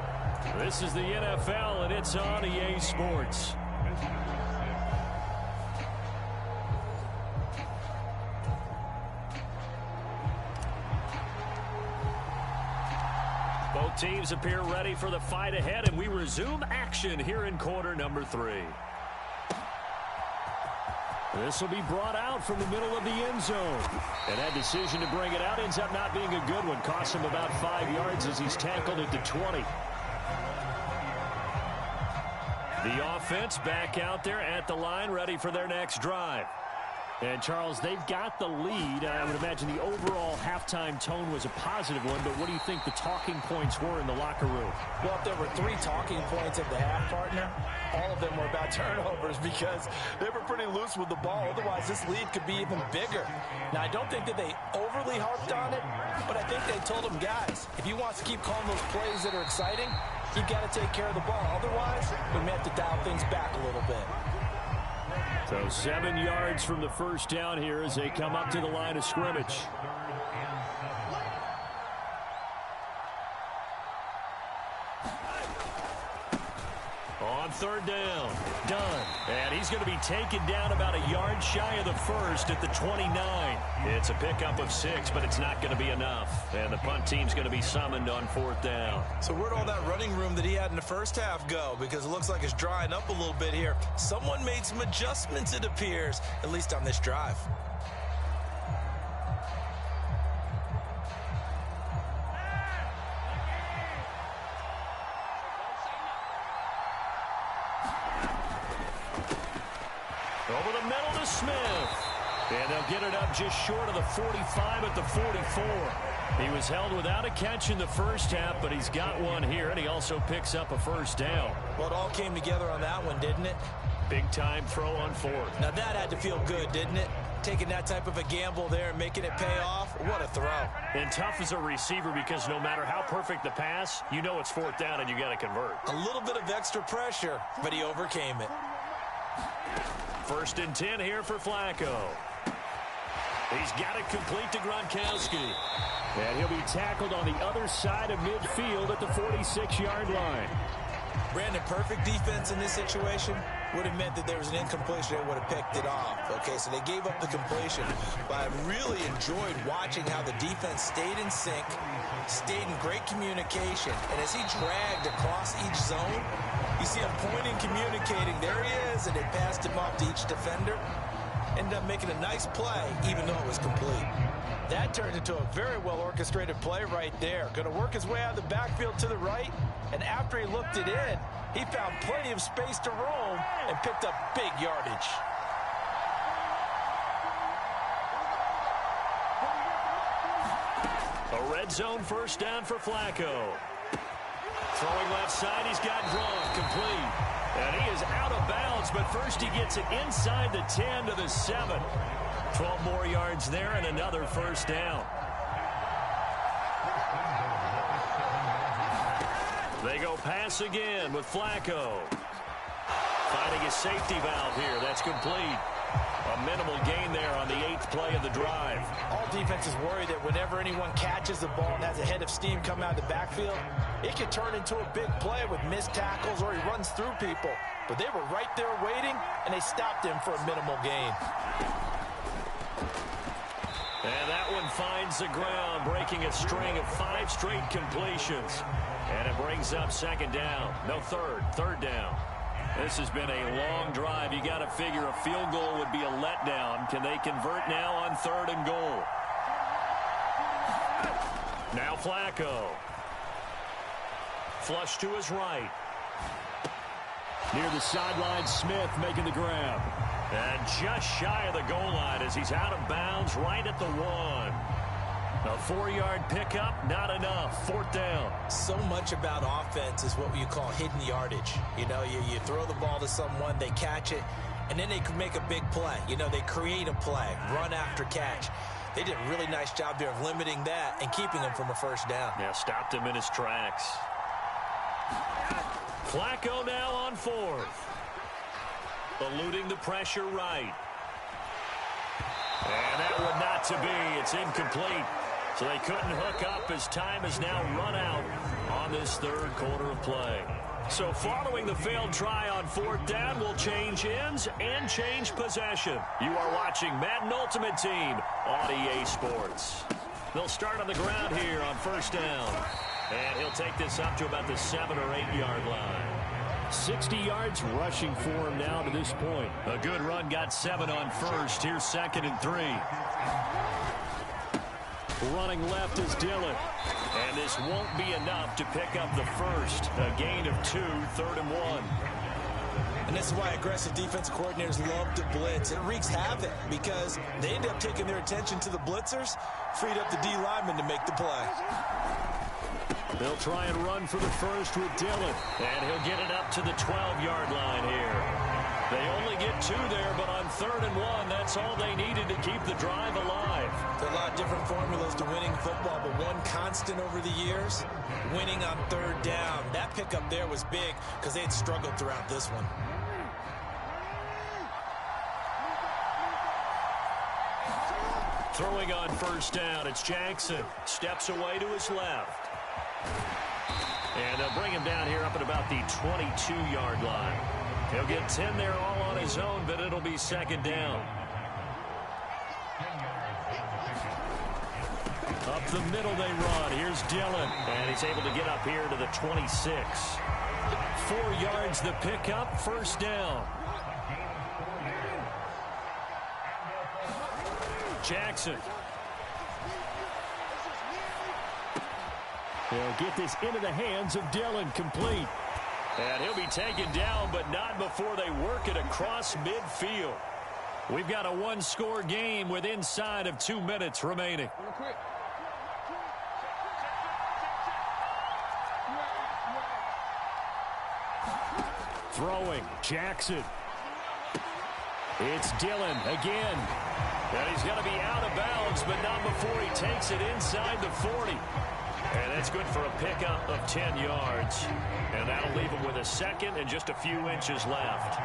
This is the NFL, and it's on EA Sports. Both teams appear ready for the fight ahead, and we resume action here in quarter number 3. This will be brought out from the middle of the end zone. And that decision to bring it out ends up not being a good one. Costs him about 5 yards as he's tackled at the 20. The offense back out there at the line, ready for their next drive. And, Charles, they've got the lead. I would imagine the overall halftime tone was a positive one, but what do you think the talking points were in the locker room? Well, if there were 3 talking points at the half, partner, all of them were about turnovers because they were pretty loose with the ball. Otherwise, this lead could be even bigger. Now, I don't think that they overly harped on it, but I think they told them, guys, if you want to keep calling those plays that are exciting, you've got to take care of the ball. Otherwise, we may have to dial things back a little bit. So 7 yards from the first down here as they come up to the line of scrimmage. On third down, done. And he's going to be taken down about a yard shy of the first at the 29. It's a pickup of 6, but it's not going to be enough. And the punt team's going to be summoned on fourth down. So where'd all that running room that he had in the first half go? Because it looks like it's drying up a little bit here. Someone made some adjustments, it appears, at least on this drive. Over the middle to Smith. And they'll get it up just short of the 45 at the 44. He was held without a catch in the first half, but he's got one here, and he also picks up a first down. Well, it all came together on that one, didn't it? Big-time throw on fourth. Now, that had to feel good, didn't it? Taking that type of a gamble there and making it pay off. What a throw. And tough as a receiver because no matter how perfect the pass, you know it's fourth down and you got to convert. A little bit of extra pressure, but he overcame it. First and 10 here for Flacco. He's got it complete to Gronkowski. And he'll be tackled on the other side of midfield at the 46-yard line. Brandon, perfect defense in this situation would have meant that there was an incompletion. They would have picked it off. Okay, so they gave up the completion. But I really enjoyed watching how the defense stayed in sync, stayed in great communication. And as he dragged across each zone, you see him pointing, communicating. There he is, and they passed him off to each defender. Ended up making a nice play, even though it was complete. That turned into a very well-orchestrated play right there. Going to work his way out of the backfield to the right, and after he looked it in, he found plenty of space to roam and picked up big yardage. A red zone first down for Flacco. Throwing left side, he's got Gronk complete. And he is out of bounds, but first he gets it inside the 10 to the 7. 12 more yards there and another first down. They go pass again with Flacco. Finding a safety valve here. That's complete. A minimal gain there on the 8th play of the drive. All defenses worry that whenever anyone catches the ball and has a head of steam come out of the backfield, it can turn into a big play with missed tackles or he runs through people. But they were right there waiting, and they stopped him for a minimal gain. And that one finds the ground, breaking a string of 5 straight completions. And it brings up second down. No, third down. This has been a long drive. You got to figure a field goal would be a letdown. Can they convert now on third and goal? Now Flacco. Flush to his right. Near the sideline, Smith making the grab. And just shy of the goal line as he's out of bounds right at the 1. A 4-yard pickup, not enough. Fourth down. So much about offense is what you call hidden yardage. You know, you throw the ball to someone, they catch it, and then they can make a big play. You know, they create a play, run after catch. They did a really nice job there of limiting that and keeping him from a first down. Yeah, stopped him in his tracks. Flacco now on fourth. Eluding the pressure right. And that one not to be. It's incomplete. So they couldn't hook up as time has now run out on this third quarter of play. So following the failed try on fourth down, will change ends and change possession. You are watching Madden Ultimate Team on EA Sports. They'll start on the ground here on first down. And he'll take this up to about the 7 or 8 yard line. 60 yards rushing for him now to this point. A good run, got 7 on first. Here's second and 3. Running left is Dillon. And this won't be enough to pick up the first. A gain of 2, third and 1. And this is why aggressive defensive coordinators love to blitz. It wreaks havoc because they end up taking their attention to the blitzers, freed up the D lineman to make the play. They'll try and run for the first with Dillon. And he'll get it up to the 12-yard line here. They only get 2 there, but on 3rd and 1, that's all they needed to keep the drive alive. There are a lot of different formulas to winning football, but one constant over the years, winning on 3rd down. That pickup there was big because they had struggled throughout this one. Throwing on 1st down, it's Jackson. Steps away to his left. And they'll bring him down here up at about the 22-yard line. He'll get 10 there all on his own, but it'll be 2nd down. Up the middle they run. Here's Dillon. And he's able to get up here to the 26. 4 yards the pickup, 1st down. Jackson. They'll get this into the hands of Dillon, complete. And he'll be taken down, but not before they work it across midfield. We've got a 1-score game with inside of 2 minutes remaining. Throwing, Jackson. It's Dillon again. And he's going to be out of bounds, but not before he takes it inside the 40. And that's good for a pickup of 10 yards. And that'll leave him with a 2nd and just a few inches left.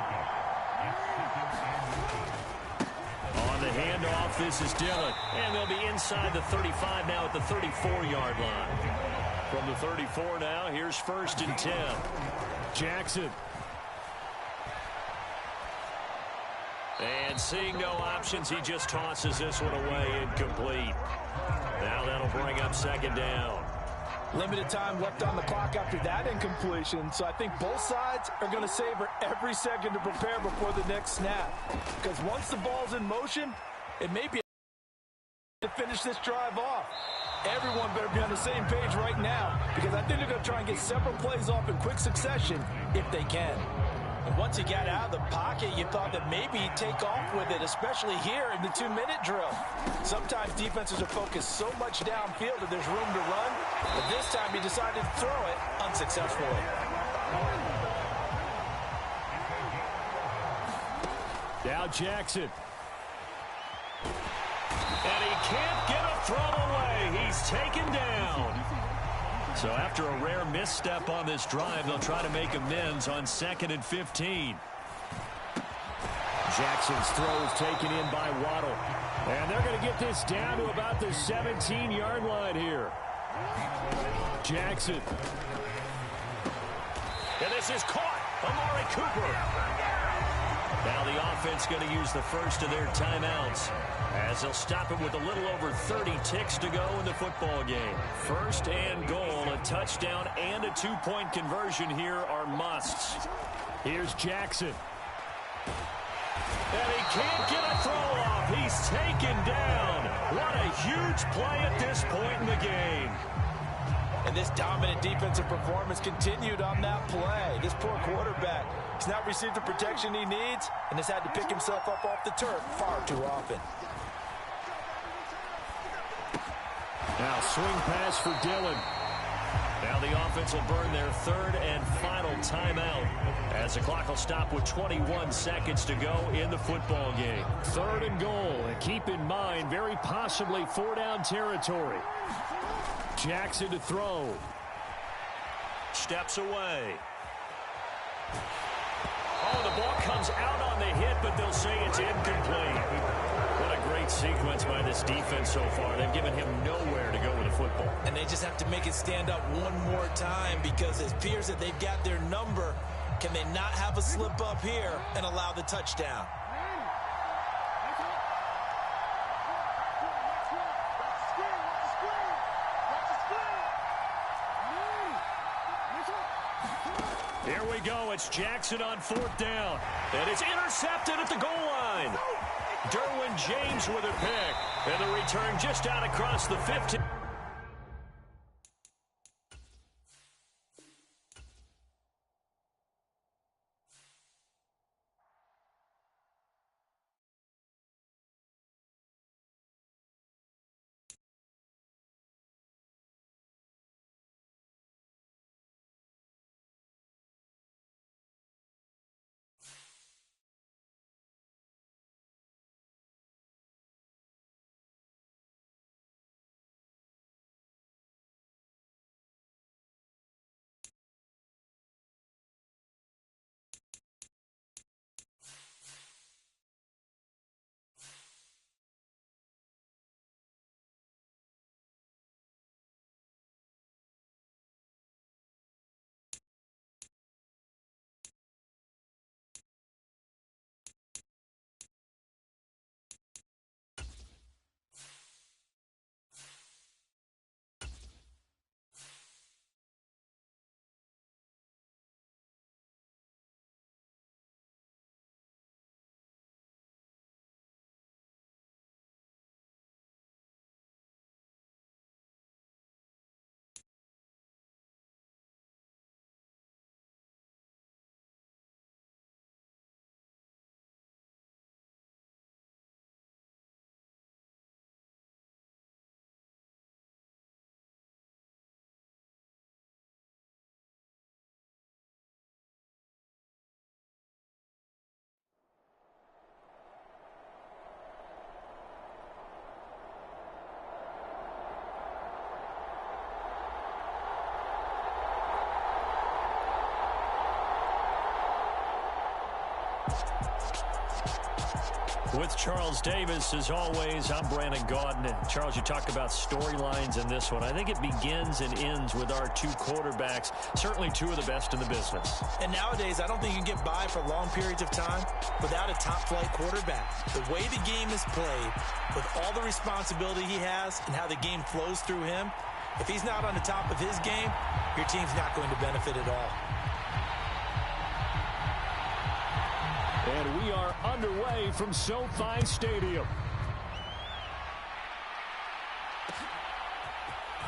On the handoff, this is Dillon. And they'll be inside the 35 now at the 34-yard line. From the 34 now, here's 1st and 10. Jackson. And seeing no options, he just tosses this one away incomplete. Now that'll bring up 2nd down. Limited time left on the clock after that incompletion, so I think both sides are going to savor every second to prepare before the next snap. Because once the ball's in motion, it may be to finish this drive off. Everyone better be on the same page right now, because I think they're going to try and get several plays off in quick succession if they can. And once he got out of the pocket, you thought that maybe he'd take off with it, especially here in the 2-minute drill. Sometimes defenses are focused so much downfield that there's room to run, but this time he decided to throw it unsuccessfully. Now Jackson. And he can't get a throw away. He's taken down. So after a rare misstep on this drive, they'll try to make amends on 2nd and 15. Jackson's throw is taken in by Waddle. And they're going to get this down to about the 17-yard line here. Jackson. And this is caught. Amari Cooper. Now the offense going to use the first of their timeouts, as they'll stop it with a little over 30 ticks to go in the football game. 1st and goal, a touchdown and a 2-point conversion here are musts. Here's Jackson. And he can't get a throw off. He's taken down. What a huge play at this point in the game. And this dominant defensive performance continued on that play. This poor quarterback, he's not received the protection he needs and has had to pick himself up off the turf far too often. Now swing pass for Dillon. Now the offense will burn their 3rd and final timeout, as the clock will stop with 21 seconds to go in the football game. 3rd and goal, and keep in mind, very possibly 4-down territory. Jackson to throw. Steps away. Oh, the ball comes out on the hit, but they'll say it's incomplete. What a great sequence by this defense so far. They've given him nowhere to go with the football. And they just have to make it stand up one more time, because it appears that they've got their number. Can they not have a slip up here and allow the touchdown? Here we go. It's Jackson on 4th down. And it's intercepted at the goal line. Derwin James with a pick. And the return just out across the 15. With Charles Davis, as always, I'm Brandon Gaudin. Charles, you talked about storylines in this one. I think it begins and ends with our two quarterbacks, certainly two of the best in the business. And nowadays, I don't think you can get by for long periods of time without a top-flight quarterback. The way the game is played, with all the responsibility he has and how the game flows through him, if he's not on the top of his game, your team's not going to benefit at all. And we are underway from SoFi Stadium.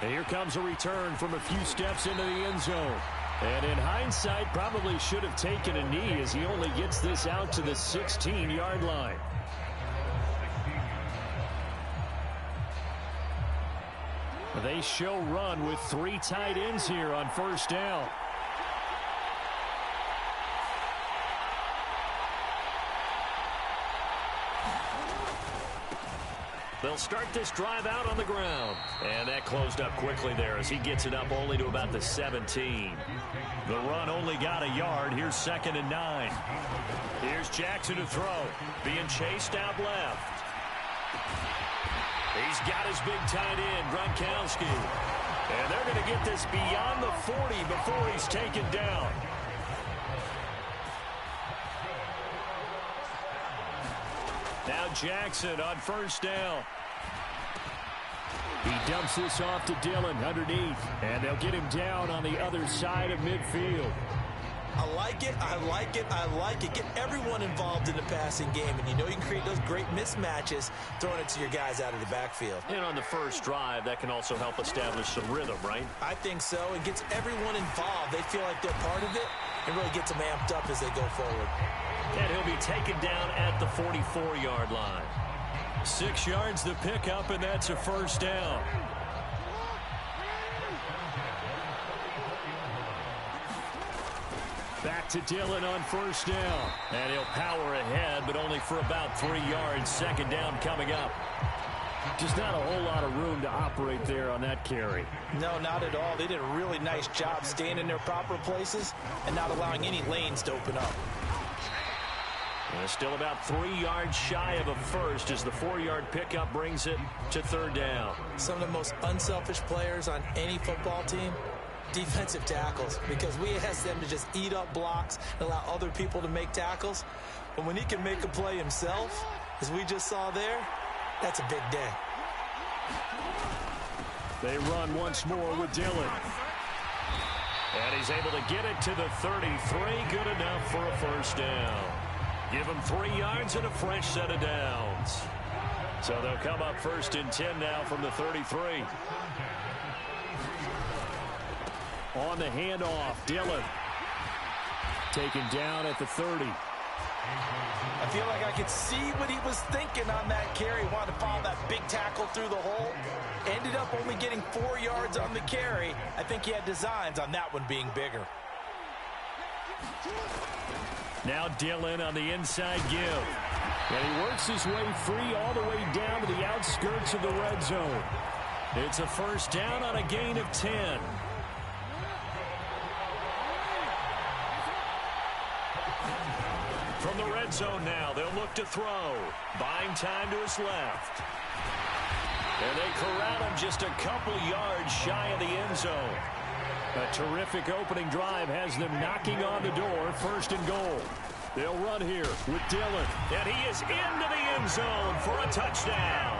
And here comes a return from a few steps into the end zone. And in hindsight, probably should have taken a knee as he only gets this out to the 16-yard line. They show run with three tight ends here on first down. They'll start this drive out on the ground. And that closed up quickly there as he gets it up only to about the 17. The run only got a yard. Here's 2nd and 9. Here's Jackson to throw. Being chased out left. He's got his big tight end, Gronkowski. And they're going to get this beyond the 40 before he's taken down. Now Jackson on first down. He dumps this off to Dillon underneath. And they'll get him down on the other side of midfield. I like it, I like it, I like it. Get everyone involved in the passing game, and you know you can create those great mismatches throwing it to your guys out of the backfield. And on the first drive, that can also help establish some rhythm, right? I think so. It gets everyone involved. They feel like they're part of it and really gets them amped up as they go forward. And he'll be taken down at the 44-yard line. 6 yards the pickup, and that's a first down. Back to Dillon on first down. And he'll power ahead, but only for about 3 yards. 2nd down coming up. Just not a whole lot of room to operate there on that carry. No, not at all. They did a really nice job staying in their proper places and not allowing any lanes to open up. And still about 3 yards shy of a first as the 4-yard pickup brings it to 3rd down. Some of the most unselfish players on any football team, defensive tackles, because we ask them to just eat up blocks and allow other people to make tackles. But when he can make a play himself, as we just saw there, that's a big day. They run once more with Dillon. And he's able to get it to the 33. Good enough for a first down. Give him 3 yards and a fresh set of downs. So they'll come up 1st and 10 now from the 33. On the handoff, Dillon. Taken down at the 30. I feel like I could see what he was thinking on that carry. Wanted to follow that big tackle through the hole. Ended up only getting 4 yards on the carry. I think he had designs on that one being bigger. Now Dillon on the inside give. And he works his way free all the way down to the outskirts of the red zone. It's a first down on a gain of 10. From the red zone now, they'll look to throw. Buying time to his left. And they corral him just a couple yards shy of the end zone. A terrific opening drive has them knocking on the door, 1st and goal. They'll run here with Dillon. And he is into the end zone for a touchdown.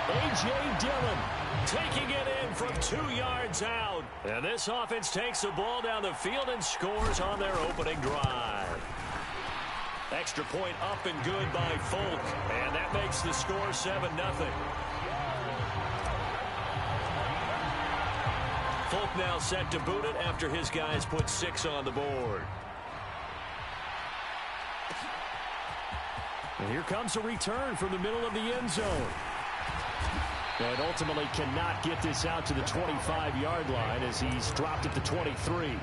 A.J. Dillon taking it in from 2 yards out. And this offense takes the ball down the field and scores on their opening drive. Extra point up and good by Folk. And that makes the score 7-0. Folk now set to boot it after his guys put 6 on the board. And here comes a return from the middle of the end zone. And ultimately cannot get this out to the 25-yard line as he's dropped at the 23.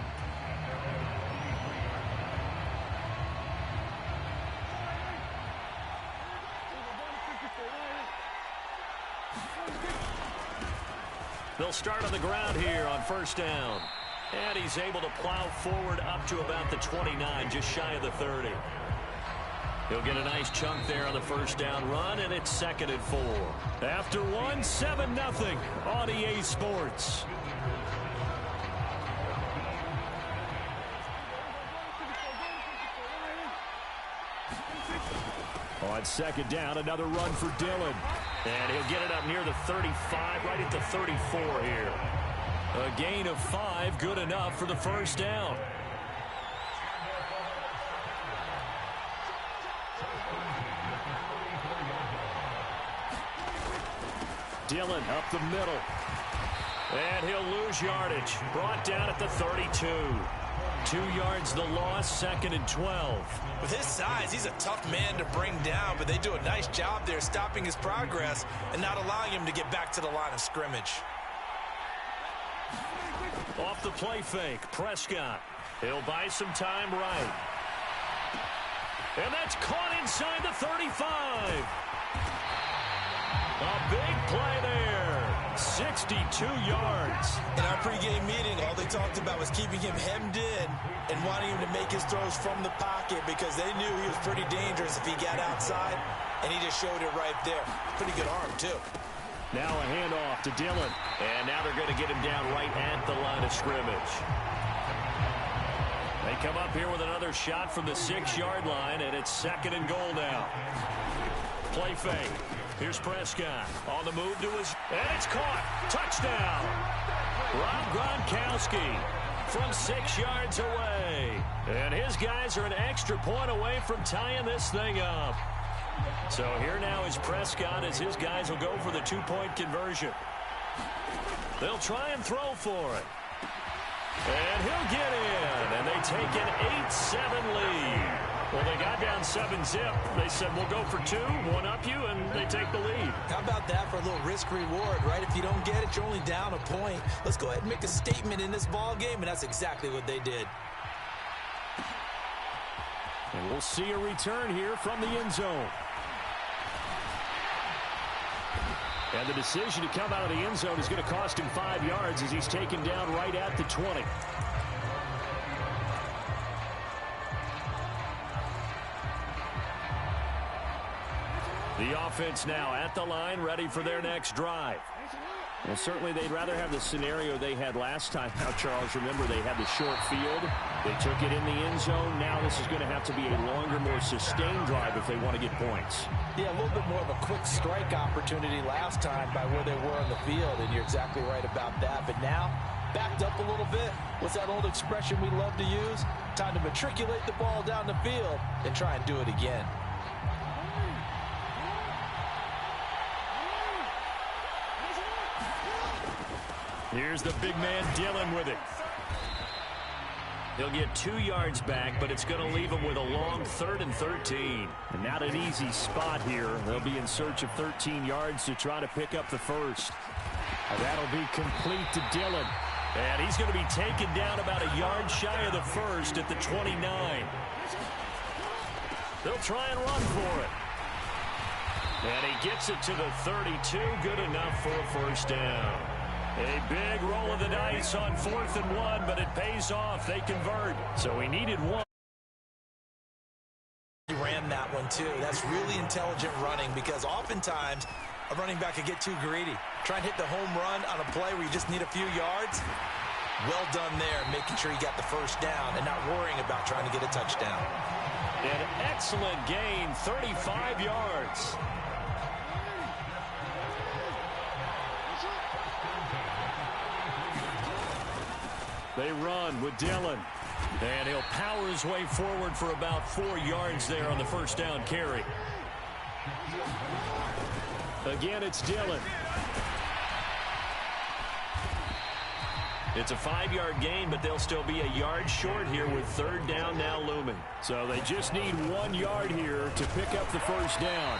They'll start on the ground here on first down. And he's able to plow forward up to about the 29, just shy of the 30. He'll get a nice chunk there on the first down run, and it's 2nd and 4. After one, 7-0 on EA Sports. On 2nd down, another run for Dillon. And he'll get it up near the 35, right at the 34 here. A gain of 5, good enough for the first down. Dillon up the middle. And he'll lose yardage. Brought down at the 32. 2 yards the loss, 2nd and 12. With his size, he's a tough man to bring down, but they do a nice job there stopping his progress and not allowing him to get back to the line of scrimmage. Off the play fake, Prescott. He'll buy some time right. And that's caught inside the 35. A big play there. 62 yards. In our pregame meeting, all they talked about was keeping him hemmed in and wanting him to make his throws from the pocket because they knew he was pretty dangerous if he got outside, and he just showed it right there. Pretty good arm, too. Now a handoff to Dillon. And now they're going to get him down right at the line of scrimmage. They come up here with another shot from the 6-yard line, and it's 2nd and goal now. Play fake. Here's Prescott on the move to his, and it's caught. Touchdown. Rob Gronkowski from 6 yards away. And his guys are an extra point away from tying this thing up. So here now is Prescott as his guys will go for the 2-point conversion. They'll try and throw for it. And he'll get in. And they take an 8-7 lead. Well, they got down 7-zip. They said, we'll go for 2, one up you, and they take the lead. How about that for a little risk-reward, right? If you don't get it, you're only down a point. Let's go ahead and make a statement in this ball game, and that's exactly what they did. And we'll see a return here from the end zone. And the decision to come out of the end zone is going to cost him 5 yards as he's taken down right at the 20. The offense now at the line, ready for their next drive. Well, certainly they'd rather have the scenario they had last time. Now, Charles, remember they had the short field. They took it in the end zone. Now this is going to have to be a longer, more sustained drive if they want to get points. Yeah, a little bit more of a quick strike opportunity last time by where they were on the field, and you're exactly right about that. But now, backed up a little bit. What's that old expression we love to use? Time to matriculate the ball down the field and try and do it again. Here's the big man Dillon with it. He'll get 2 yards back, but it's going to leave him with a long 3rd and 13. And not an easy spot here. They'll be in search of 13 yards to try to pick up the first. And that'll be complete to Dillon. And he's going to be taken down about a yard shy of the first at the 29. They'll try and run for it. And he gets it to the 32. Good enough for a first down. A big roll of the dice on 4th and 1, but it pays off. They convert. So he needed 1. He ran that one, too. That's really intelligent running because oftentimes a running back could get too greedy. Try and hit the home run on a play where you just need a few yards. Well done there, making sure he got the first down and not worrying about trying to get a touchdown. An excellent gain, 35 yards. They run with Dillon. And he'll power his way forward for about 4 yards there on the first down carry. Again, it's Dillon. It's a 5-yard gain, but they'll still be a yard short here with 3rd down now looming. So they just need 1 yard here to pick up the first down.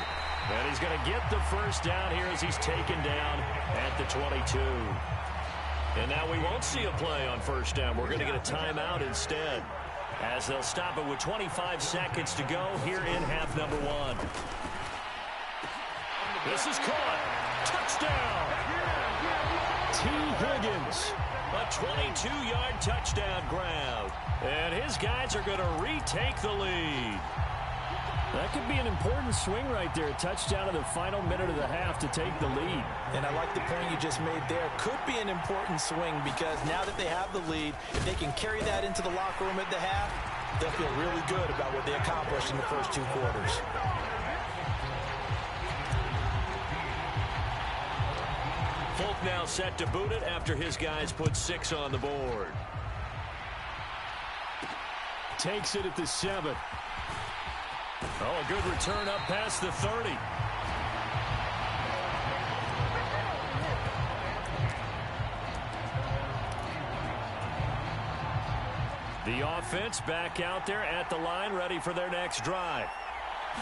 And he's going to get the first down here as he's taken down at the 22. And now we won't see a play on first down. We're going to get a timeout instead, as they'll stop it with 25 seconds to go here in half number 1. This is caught. Touchdown. T. Higgins. A 22-yard touchdown grab. And his guys are going to retake the lead. That could be an important swing right there. Touchdown in the final minute of the half to take the lead. And I like the point you just made there. Could be an important swing because now that they have the lead, if they can carry that into the locker room at the half, they'll feel really good about what they accomplished in the first 2 quarters. Folk now set to boot it after his guys put 6 on the board. Takes it at the 7. Oh, a good return up past the 30. The offense back out there at the line, ready for their next drive.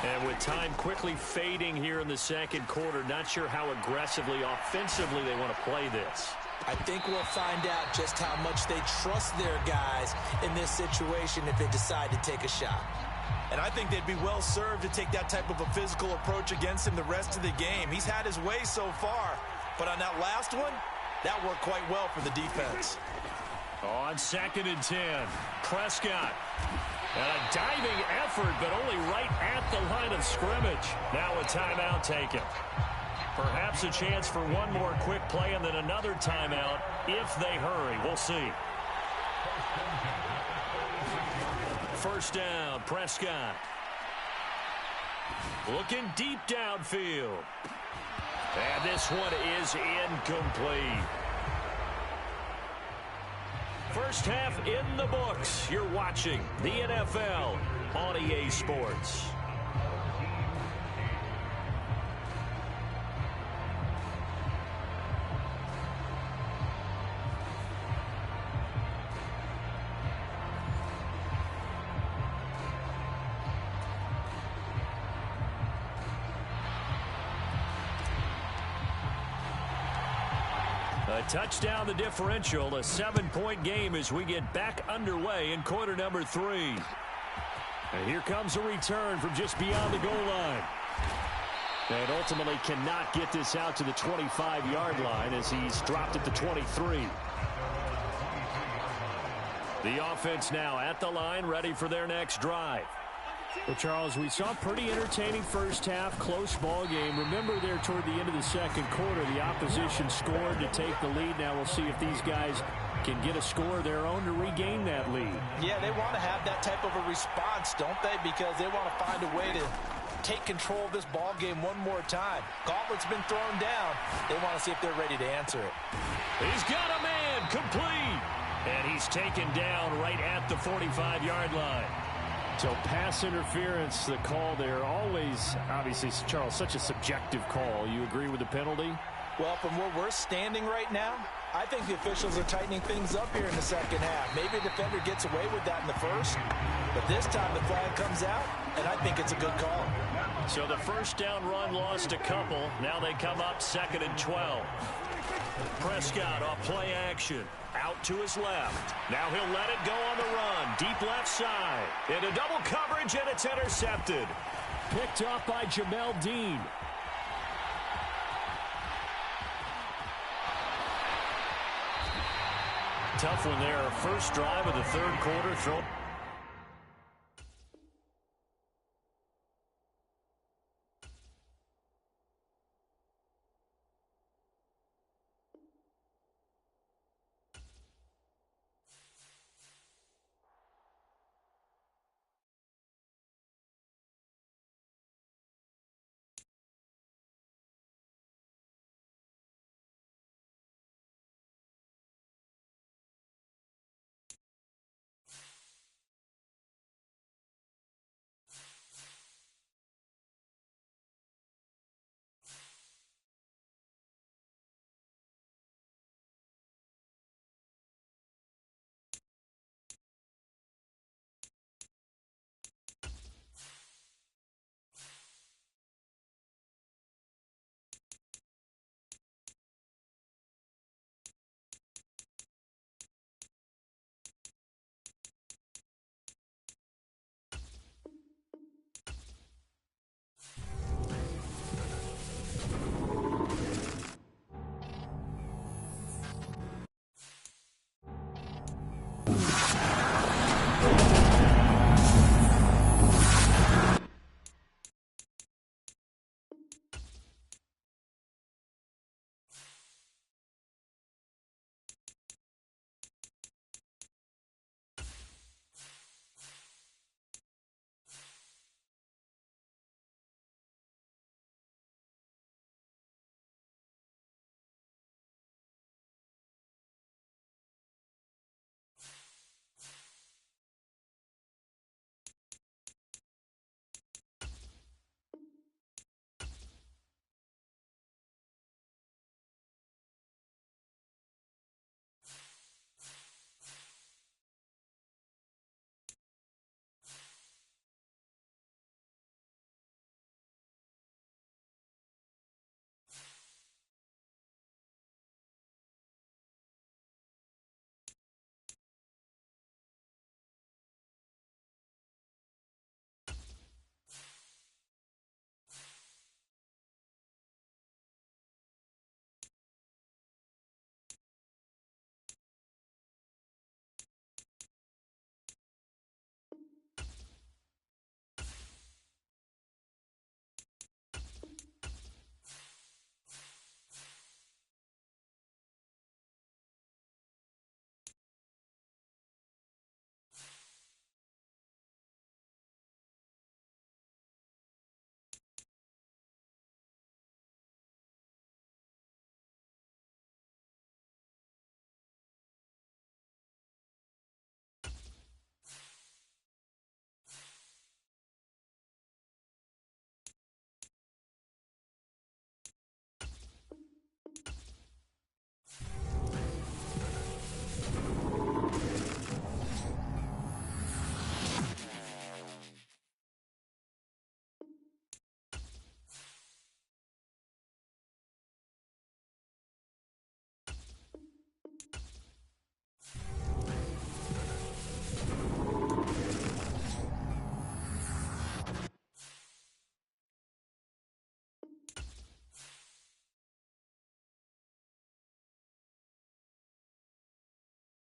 And with time quickly fading here in the second quarter, not sure how aggressively, offensively they want to play this. I think we'll find out just how much they trust their guys in this situation if they decide to take a shot. And I think they'd be well served to take that type of a physical approach against him the rest of the game. He's had his way so far, but on that last one, that worked quite well for the defense. On 2nd and 10, Prescott. And a diving effort, but only right at the line of scrimmage. Now a timeout taken. Perhaps a chance for one more quick play and then another timeout if they hurry. We'll see. First down, Prescott. Looking deep downfield. And this one is incomplete. First half in the books. You're watching the NFL on EA Sports. A touchdown, the differential, a 7-point game as we get back underway in quarter number 3. And here comes a return from just beyond the goal line. And ultimately cannot get this out to the 25-yard line as he's dropped at the 23. The offense now at the line, ready for their next drive. Well, Charles, we saw a pretty entertaining first half, close ball game. Remember there toward the end of the second quarter, the opposition scored to take the lead. Now we'll see if these guys can get a score of their own to regain that lead. Yeah, they want to have that type of a response, don't they? Because they want to find a way to take control of this ball game one more time. Gauntlet's been thrown down. They want to see if they're ready to answer it. He's got a man, complete. And he's taken down right at the 45-yard line. So pass interference, the call there, always, obviously, Charles, such a subjective call. You agree with the penalty? Well, from where we're standing right now, I think the officials are tightening things up here in the second half. Maybe a defender gets away with that in the first, but this time the flag comes out, and I think it's a good call. So the first down run lost a couple. Now they come up 2nd and 12. Prescott off play action. Out to his left. Now he'll let it go on the run. Deep left side. Into double coverage, and it's intercepted. Picked off by Jamel Dean. Tough one there. First drive of the third quarter. Throw.